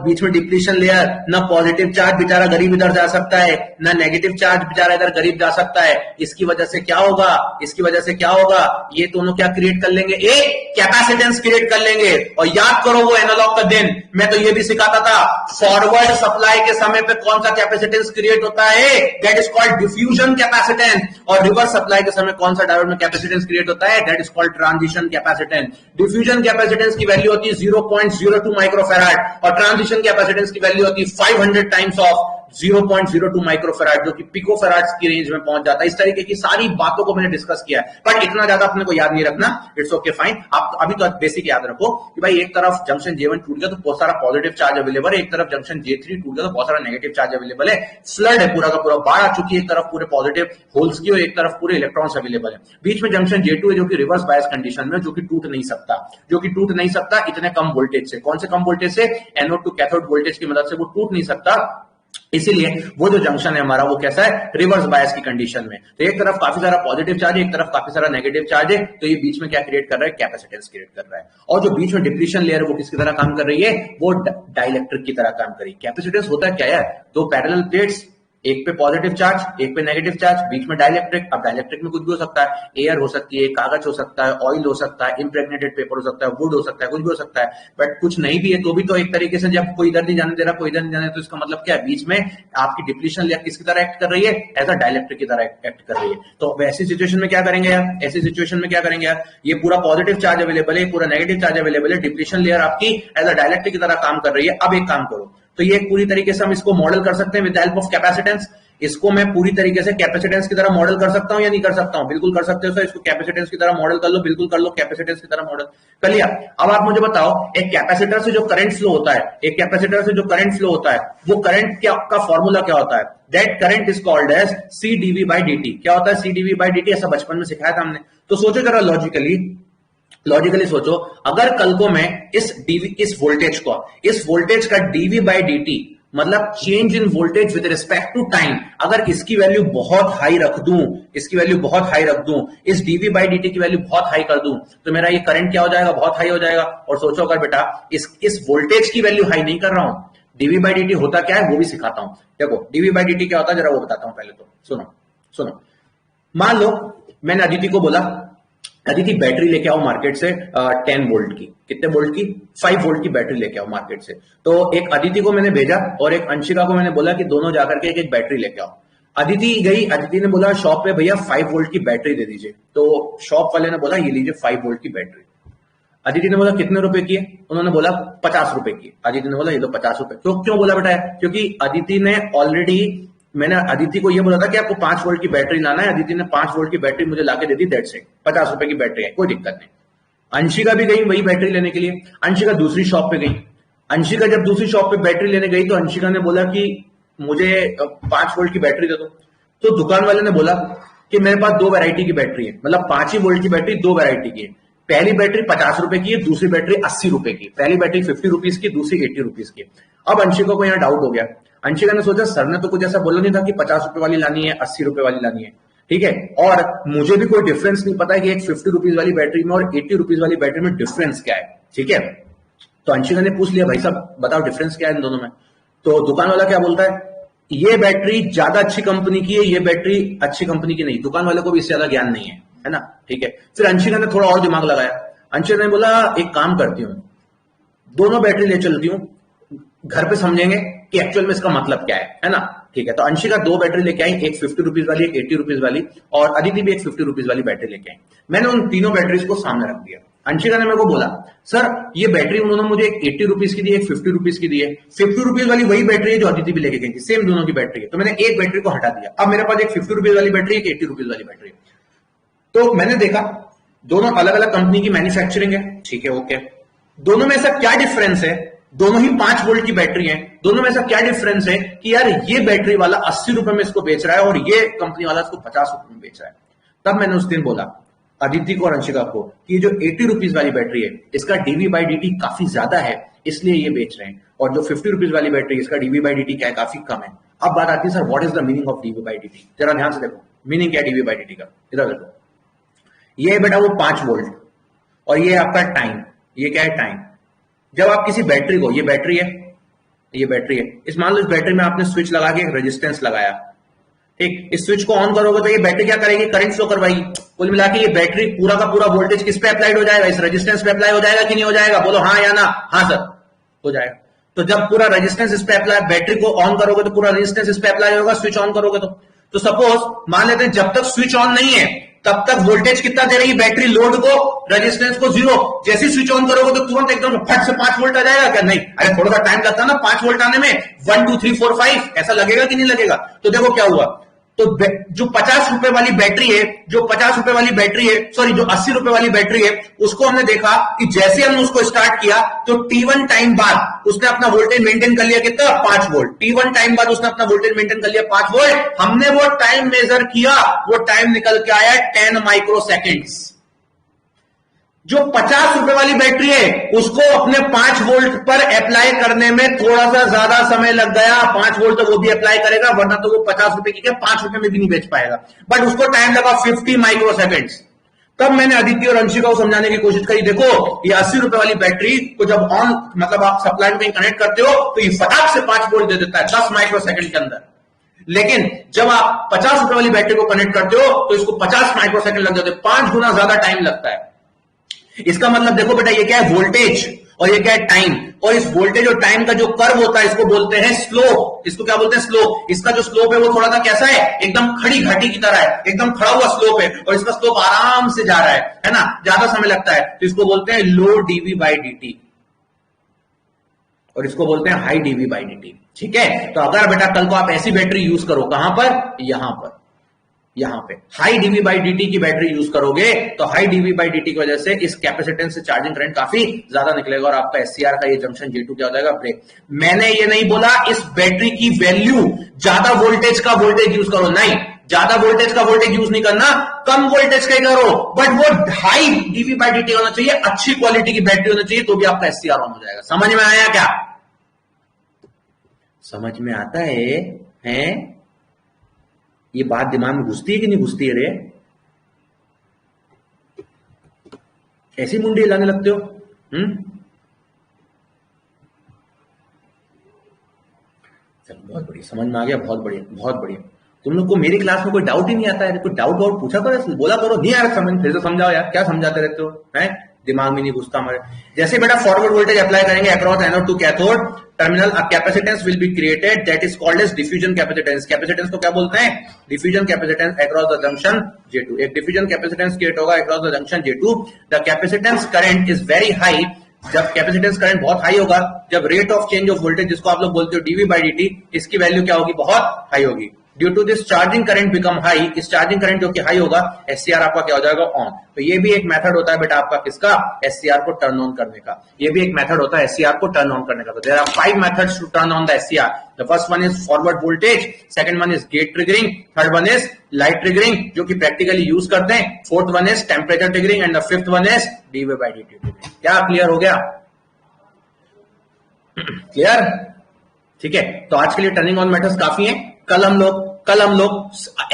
बीच में डिप्लीशन लेयर, ना पॉजिटिव चार्ज बेचारा गरीब इधर जा सकता है, ना नेगेटिव चार्ज बेचारा इधर गरीब जा सकता है। इसकी वजह से क्या होगा? इसकी वजह से क्या होगा? ये दोनों क्या क्रिएट कर लेंगे? एक कैपेसिटेंस क्रिएट कर लेंगे। और याद करो वो एनालॉग का दिन, मैं तो ये भी सिखाता था, फॉरवर्ड सप्लाई के समय पे कौन सा कैपेसिटेंस क्रिएट होता है? That is called diffusion capacitance. और रिवर्स सप्लाई के समय कौन सा डायोड में कैपेसिटेंस क्रिएट होता है? That is called transition capacitance. Diffusion capacitance की वैल्यू होती है 0.02 माइक्रोफैराड, और ट्रांजिशन कैपेसिटेंस की वैल्यू होती है 500 टाइम्स ऑफ 0.02 माइक्रोफैराड, जो कि पिकोफैराड की रेंज में पहुंच जाता है। इस तरीके की सारी बातों को मैंने डिस्कस किया है, बट इतना ज्यादा अपने को याद नहीं रखना, इट्स ओके फाइन। आप अभी तो बेसिक याद रखो कि भाई एक तरफ जंक्शन J1 टूट गया तो बहुत सारा पॉजिटिव चार्ज अवेलेबल है, एक तरफ जंक्शन J3 टूट गया तो बहुत सारा नेगेटिव चार्ज अवेलेबल है। फ्लड है पूरा का पूरा, बाढ़ आ चुकी है, एक तरफ पूरे पॉजिटिव होल्स की और एक तरफ पूरे इलेक्ट्रॉन्स अवेलेबल है। बीच में जंक्शन J2 है जो कि रिवर्स बायस कंडीशन में, जो कि टूट नहीं सकता, जो कि टूट नहीं सकता इतने कम वोल्टेज से। कौन से कम वोल्टेज से? एनोड टू कैथोड वोल्टेज की मदद से वो टूट नहीं सकता, इसीलिए वो जो जंक्शन है हमारा वो कैसा है? रिवर्स बायस की कंडीशन में। तो एक तरफ काफी सारा पॉजिटिव चार्ज है, एक तरफ काफी सारा नेगेटिव चार्ज है, तो ये बीच में क्या क्रिएट कर रहा है? कैपेसिटेंस क्रिएट कर रहा है। और जो बीच में डिप्लीशन लेयर है वो किसकी तरह काम कर रही है? वो डाइलेक्ट्रिक की तरह काम कर रही है। कैपेसिटेंस होता है क्या यार? दो पैरेलल प्लेट्स, एक पे पॉजिटिव चार्ज, एक पे नेगेटिव चार्ज, बीच में डाइलेक्ट्रिक। अब डाइलेक्ट्रिक में कुछ भी हो सकता है, एयर हो सकती है, कागज हो सकता है, ऑयल हो सकता है, इम्प्रेग्नेटेड पेपर हो सकता है, वुड हो सकता है, कुछ भी हो सकता है। बट कुछ नहीं भी है तो भी तो एक तरीके से, जब कोई इधर नहीं जाने दे रहा, कोई इधर नहीं जाने, तो इसका मतलब क्या है? बीच में आपकी डिप्लीशन लेयर किसकी तरह एक्ट कर रही है? एज अ डाइलेक्ट्रिक की तरह एक्ट कर रही है। तो ऐसी सिचुएशन में क्या करेंगे यार? ऐसी सिचुएशन में क्या करेंगे यार? ये पूरा पॉजिटिव चार्ज अवेलेबल है, पूरा नेगेटिव चार्ज अवेलेबल है, डिप्लीशन लेयर आपकी एज अ डाइलेक्ट्रिक की तरह काम कर रही है। अब एक काम करो, तो ये पूरी तरीके से हम इसको मॉडल कर सकते हैं with the help of capacitance. इसको मैं पूरी तरीके से कैपेसिटेंस की तरह मॉडल कर सकता हूं या नहीं कर सकता हूं? बिल्कुल कर सकते हो सर, इसको कैपेसिटेंस की तरह मॉडल कर लो, बिल्कुल कर लो, कैपेसिटेंस की तरह मॉडल कर लिया। अब आप मुझे बताओ, एक कैपेसिटर से जो करंट फ्लो होता है, एक कैपेसिटर से जो करंट फ्लो होता है, वो करंट का फॉर्मूला क्या होता है? That current is called as C dv by d. क्या होता है सी डीवी बाई डी? ऐसा बचपन में सिखाया था हमने। तो सोचो जरा लॉजिकली सोचो, अगर कल को मैं इस वोल्टेज का डीवी बाई डी, मतलब change in voltage with respect to time, अगर इसकी वैल्यू बहुत हाई रख दूं, इस डीवी बाई डी की वैल्यू बहुत हाई कर दूं, तो मेरा ये करंट क्या हो जाएगा? बहुत हाई हो जाएगा। और सोचो अगर बेटा इस वोल्टेज की वैल्यू हाई नहीं कर रहा हूं, डीवी बाई डी होता क्या है वो भी सिखाता हूं। देखो डीवी बाई डी क्या होता है, जरा वो बताता हूं। पहले तो सुनो, मान लो मैंने अदिति को बोला, अदिति बैटरी लेके आओ मार्केट से 10 वोल्ट की। कितने वोल्ट की? 5 वोल्ट की बैटरी लेके आओ मार्केट से। तो एक अदिति को मैंने भेजा और एक अंशिका को मैंने बोला कि दोनों जाकर के एक बैटरी लेके आओ। अदिति गई, अदिति ने बोला शॉप पे भैया 5 वोल्ट की बैटरी दे दीजिए। तो शॉप वाले ने बोला ये लीजिए 5 वोल्ट की बैटरी। अदिति ने बोला कितने रुपए की है? उन्होंने बोला 50 रुपए की। अदिति ने बोला ये लो 50 रुपए। तो क्यों बोला बेटा? क्योंकि अदिति ने ऑलरेडी, मैंने अदिति को ये बोला था कि आपको 5 वोल्ट की बैटरी लाना है। अदिति ने 5 वोल्ट की बैटरी मुझे लाके दे दी, दैट्स इट। 50 रुपए की बैटरी है, कोई दिक्कत नहीं। अंशिका भी गई वही बैटरी लेने के लिए। अंशिका दूसरी शॉप पे गई। अंशिका जब दूसरी शॉप पे बैटरी लेने गई तो अंशिका ने बोला कि मुझे 5 वोल्ट की बैटरी दे दो। तो दुकान वाले ने बोला कि मेरे पास 2 वैरायटी की बैटरी है, मतलब 5 ही वोल्ट की बैटरी 2 वैरायटी की है। पहली बैटरी 50 रुपए की है, दूसरी बैटरी 80 रुपए की। पहली बैटरी 50 रुपीज की, दूसरी 80 रुपीज की। अब अंशिका को यहाँ डाउट हो गया। अंशिका ने सोचा सर ने तो कुछ ऐसा बोला नहीं था कि 50 रुपए वाली लानी है, 80 रुपए वाली लानी है, ठीक है। और मुझे भी कोई डिफरेंस नहीं पता है कि एक 50 रुपीज वाली बैटरी में और 80 रुपीज वाली बैटरी में डिफरेंस क्या है, ठीक है। तो अंशिका ने पूछ लिया भाई साहब बताओ डिफरेंस क्या है इन दोनों में। तो दुकान वाला क्या बोलता है, ये बैटरी ज्यादा अच्छी कंपनी की है, ये बैटरी अच्छी कंपनी की नहीं। दुकान वाले को भी इससे ज्यादा ज्ञान नहीं है ना, ठीक है। फिर अंशिका ने थोड़ा और दिमाग लगाया। अंशिका ने बोला एक काम करती हूँ, दोनों बैटरी ले चलती हूँ, घर पे समझेंगे कि एक्चुअल में इसका मतलब क्या है ना, ठीक है। तो अंशिका 2 बैटरी लेके आई, एक 50 रुपीज वाली, एक 80 रुपीज वाली, और अदिति भी एक 50 रुपीज वाली बैटरी लेके आई। मैंने उन तीनों बैटरीज को सामने रख दिया। अंशिका ने मेरे को बोला सर ये बैटरी उन्होंने मुझे एक 80 रुपीज की दी, एक 50 रुपीज की दी है। 50 रुपीज वाली वही बैटरी है जो अदिति भी लेके गई थी, सेम दोनों की बैटरी है। तो मैंने एक बैटरी को हटा दिया। अब मेरे पास एक 50 रुपीज वाली बैटरी, एक 80 रुपीज वाली बैटरी है। तो मैंने देखा दोनों अलग अलग कंपनी की मैन्युफैक्चरिंग है, ठीक है, ओके। दोनों में ऐसा क्या डिफरेंस है, दोनों ही 5 वोल्ट की बैटरी है, दोनों में ऐसा क्या डिफरेंस है कि यार ये बैटरी वाला 80 रुपए में इसको बेच रहा है और ये कंपनी वाला इसको 50 रुपए में बेच रहा है। तब मैंने उस दिन बोला अदिति को और अंशिका को कि जो 80 रुपीज वाली बैटरी है इसका डीवी बाई डी टी काफी ज्यादा है, इसलिए ये बेच रहे हैं, और जो 50 रुपीज वाली बैटरी इसका डीवी बाई डी टी क्या है, काफी कम है। अब बात आती है sir what is the meaning of dv by d t. जरा ध्यान से देखो मीनिंग क्या है डीवी बाई डी टी का। इधर देखो, ये है बेटा वो 5 वोल्ट और ये आपका टाइम। ये क्या है, टाइम। जब आप किसी बैटरी को, ये बैटरी है, ये बैटरी है, इस मान लो इस बैटरी में आपने स्विच लगा के रेजिस्टेंस लगाया, ठीक। इस स्विच को ऑन करोगे तो ये बैटरी क्या करेगी, करंट फ्लो करवाएगी। कुल मिला के ये बैटरी पूरा का पूरा वोल्टेज किस पे अप्लाइड हो जाएगा, इस रेजिस्टेंस पे अप्लाई हो जाएगा कि नहीं हो जाएगा, बोलो हाँ या ना। हाँ सर, हो जाएगा। तो जब पूरा रेजिस्टेंस इस पे अप्लाई, बैटरी को ऑन करोगे तो पूरा रेजिस्टेंस इस पे अप्लाई होगा, स्विच ऑन करोगे तो सपोज मान लेते हैं जब तक स्विच ऑन नहीं है तब तक वोल्टेज कितना दे रही है बैटरी, लोड को, रेजिस्टेंस को 0। जैसे स्विच ऑन करोगे तो तुरंत एकदम फट से 5 वोल्ट आ जाएगा क्या, नहीं। अरे थोड़ा सा टाइम लगता है ना 5 वोल्ट आने में, 1 2 3 4 5 ऐसा लगेगा कि नहीं लगेगा। तो देखो क्या हुआ, तो जो 50 रुपए वाली बैटरी है, जो 50 रुपए वाली बैटरी है, सॉरी जो 80 रुपए वाली बैटरी है, उसको हमने देखा कि जैसे हमने उसको स्टार्ट किया तो T1 टाइम बाद उसने अपना वोल्टेज मेंटेन कर लिया कितना, 5 वोल्ट। T1 टाइम बाद उसने अपना वोल्टेज मेंटेन कर लिया 5 वोल्ट। हमने वो टाइम मेजर किया, वो टाइम निकल के आया 10 माइक्रो सेकेंड्स। जो 50 रुपए वाली बैटरी है उसको अपने 5 वोल्ट पर अप्लाई करने में थोड़ा सा ज्यादा समय लग गया। 5 वोल्ट तो वो भी अप्लाई करेगा, वरना तो वो 50 रुपए की क्या 5 रुपए में भी नहीं बेच पाएगा, बट उसको टाइम लगा 50 माइक्रो सेकेंड्स। तब मैंने अदिति और अंशिका को समझाने की कोशिश करी, देखो ये 80 रुपए वाली बैटरी को जब ऑन, मतलब आप सप्लाई में कनेक्ट करते हो तो ये फटाक से 5 वोल्ट दे देता है 10 माइक्रो सेकंड के अंदर। लेकिन जब आप 50 रुपए वाली बैटरी को कनेक्ट करते हो तो इसको 50 माइक्रो सेकंड लग जाते हैं, 5 गुना ज्यादा टाइम लगता है। इसका मतलब देखो बेटा ये क्या है, वोल्टेज, और ये क्या है, टाइम। और इस वोल्टेज और टाइम का जो कर्व होता है इसको बोलते हैं स्लोप। इसको क्या बोलते हैं, स्लोप। इसका जो स्लोप है वो थोड़ा सा कैसा है, एकदम खड़ी घाटी की तरह है, एकदम खड़ा हुआ स्लोप है, और इसका स्लोप आराम से जा रहा है ना, ज्यादा समय लगता है, तो इसको बोलते हैं low dv by d t, और इसको बोलते हैं high dv by d t, ठीक है। तो अगर बेटा कल को आप ऐसी बैटरी यूज करो, कहां पर, यहां पर, यहां पे हाई डीवी बाई डीटी की बैटरी यूज करोगे तो हाई डीवी बाई डीटी की वजह से इस कैपेसिटेंस से चार्जिंग करंट काफी ज्यादा निकलेगा और आपका एससीआर का ये जंक्शन J2 क्या हो जाएगा, ब्रेक। मैंने ये नहीं बोला इस बैटरी की वैल्यू ज्यादा वोल्टेज का वोल्टेज यूज करो, नहीं, ज्यादा वोल्टेज का वोल्टेज यूज नहीं करना, कम वोल्टेज का करो, बट वो हाई डीवी बाई डीटी होना चाहिए, अच्छी क्वालिटी की बैटरी होनी चाहिए, तो भी आपका एससीआर ऑन हो जाएगा। समझ में आया क्या, समझ में आता है? ये बात दिमाग में घुसती है कि नहीं घुसती है रे? ऐसी मुंडी हिलाने लगते हो? चलो बहुत बढ़िया, समझ में आ गया, बहुत बढ़िया, बहुत बढ़िया। तुम लोग को मेरी क्लास में कोई डाउट ही नहीं आता है, कोई डाउट और पूछा करो, बोला करो, नहीं आ रहा समझ, फिर से समझाओ यार, क्या समझाते रहते हो, हैं? दिमाग में नहीं घुसता हमारे। जैसे बेटा फॉरवर्ड वोल्टेज अप्लाई करेंगे across anode to cathode terminal, a capacitance will be created that is called as diffusion capacitance. Capacitance को क्या बोलते हैं? Diffusion capacitance across the junction J2। एक डिफ्यूजन कैपेसिटेंस क्रिएट होगा across the junction J2। The capacitance current is very high, जब capacitance current बहुत high होगा, जब rate of change of voltage जिसको आप लोग बोलते हो dV/dt, इसकी वैल्यू क्या होगी? बहुत हाई होगी। Due to this charging current become high, इस चार्जिंग करंट जो कि हाई होगा, SCR आपका क्या हो जाएगा? ऑन। तो ये भी एक मेथड होता है बेटा आपका किसका? SCR को टर्न ऑन करने का। ये भी एक मेथड होता है SCR को टर्न ऑन करने का। तो there are 5 methods to turn on the SCR। The first one is forward voltage, second one is gate triggering, third one is light triggering जो कि प्रैक्टिकली यूज करते हैं, fourth one is temperature triggering and the fifth one is dV/dt triggering. क्या clear हो गया? Clear? ठीक है, तो आज के लिए टर्निंग ऑन मेथड्स काफी हैं। कल हम लोग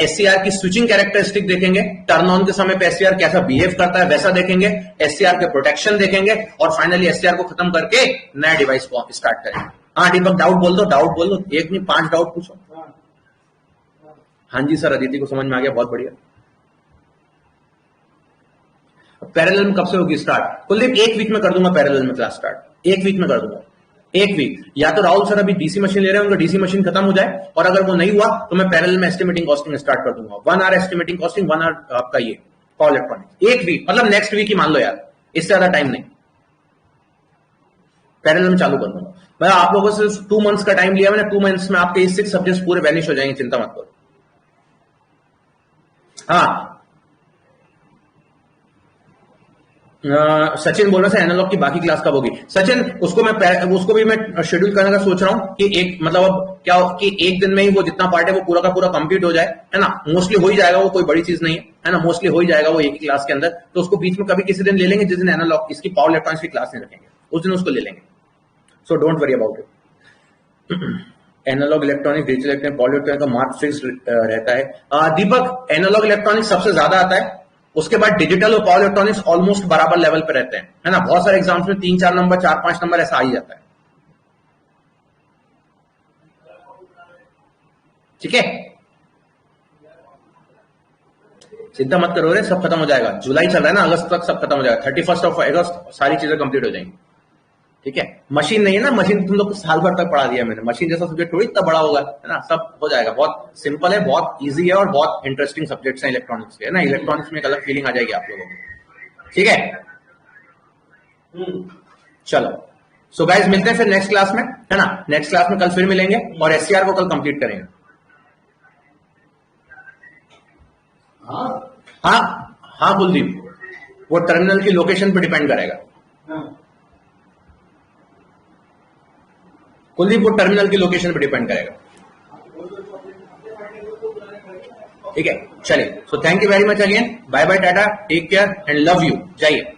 SCR की स्विचिंग कैरेक्टरिस्टिक देखेंगे, टर्न ऑन के समय पे SCR कैसा बिहेव करता है वैसा देखेंगे, SCR के प्रोटेक्शन देखेंगे और फाइनली SCR को खत्म करके नया डिवाइस को स्टार्ट करेंगे। हाँ दीपक, डाउट बोल दो, एक नहीं 5 डाउट पूछो। हाँ जी सर, अदिति को समझ में आ गया, बहुत बढ़िया। पैरेलल में कब से होगी स्टार्ट? कुलदीप 1 वीक में कर दूंगा पैरेलल में क्लास स्टार्ट, 1 वीक में कर दूंगा, 1 वीक। या तो राहुल सर अभी डीसी मशीन ले रहे हैं, उनका डीसी मशीन खत्म हो जाए, और अगर वो नहीं हुआ तो मैं पैरेलल में एस्टिमेटिंग कॉस्टिंग स्टार्ट कर दूंगा। 1 आवर एस्टिमेटिंग कॉस्टिंग, 1 आवर आपका ये पावर इलेक्ट्रॉनिक्स। 1 वीक मतलब नेक्स्ट वीक ही मान लो यार, इससे ज्यादा टाइम नहीं, पैरेलल में चालू कर दूंगा। मैं आप लोगों से 2 मंथ्स का टाइम लिया मैंने, 2 मंथ्स में आपके 6 सब्जेक्ट्स पूरे वैनिश हो जाएंगे, चिंता मत करो। हाँ सचिन बोल रहा है एनालॉग की बाकी क्लास कब होगी? सचिन उसको भी मैं शेड्यूल करने का सोच रहा हूं कि एक मतलब अब क्या हो कि एक दिन में ही वो जितना पार्ट है वो पूरा का पूरा कंप्लीट हो जाए, है ना। मोस्टली हो ही जाएगा, वो कोई बड़ी चीज नहीं है ना, मोस्टली हो ही जाएगा वो एक ही क्लास के अंदर। तो उसको बीच में कभी किसी दिन ले लेंगे जिस दिन एनालॉग इसकी पावर इलेक्ट्रॉनिक्स की क्लास नहीं रखेंगे, उस दिन उसको ले लेंगे। So don't worry about it. Analog electronic, digital electronic, power electronic का मार्क फिक्स रहता है। दीपक, एनालॉग इलेक्ट्रॉनिक सबसे ज्यादा आता है, उसके बाद डिजिटल और पावर इलेक्ट्रॉनिक्स ऑलमोस्ट बराबर लेवल पे रहते हैं, है ना। बहुत सारे एग्जाम्स में 3-4 नंबर, 4-5 नंबर ऐसा आ ही जाता है। ठीक है, चिंता मत करो रे, सब खत्म हो जाएगा। जुलाई चल रहा है ना, अगस्त तक सब खत्म हो जाएगा। 31 अगस्त सारी चीजें कंप्लीट हो जाएंगी। ठीक है, मशीन नहीं है ना, मशीन तुम लोग को साल भर तक पढ़ा दिया मैंने, मशीन जैसा सब्जेक्ट थोड़ी इतना बड़ा होगा, है ना। सब हो जाएगा, बहुत सिंपल है, बहुत इजी है और बहुत इंटरेस्टिंग सब्जेक्ट्स हैं इलेक्ट्रॉनिक्स के, है ना। इलेक्ट्रॉनिक्स में एक अलग फीलिंग आ जाएगी आप लोगों को। ठीक है, चलो सो गाइस मिलते हैं फिर नेक्स्ट क्लास में, है ना। नेक्स्ट क्लास में कल फिर मिलेंगे और SCR को कल कंप्लीट करेंगे। हाँ कुलदीप, वो टर्मिनल की लोकेशन पे डिपेंड करेगा। कुलदीप, वो टर्मिनल की लोकेशन पे डिपेंड करेगा। ठीक है, चलिए, so thank you very much again, bye bye, tata, take care and love you, जाइए।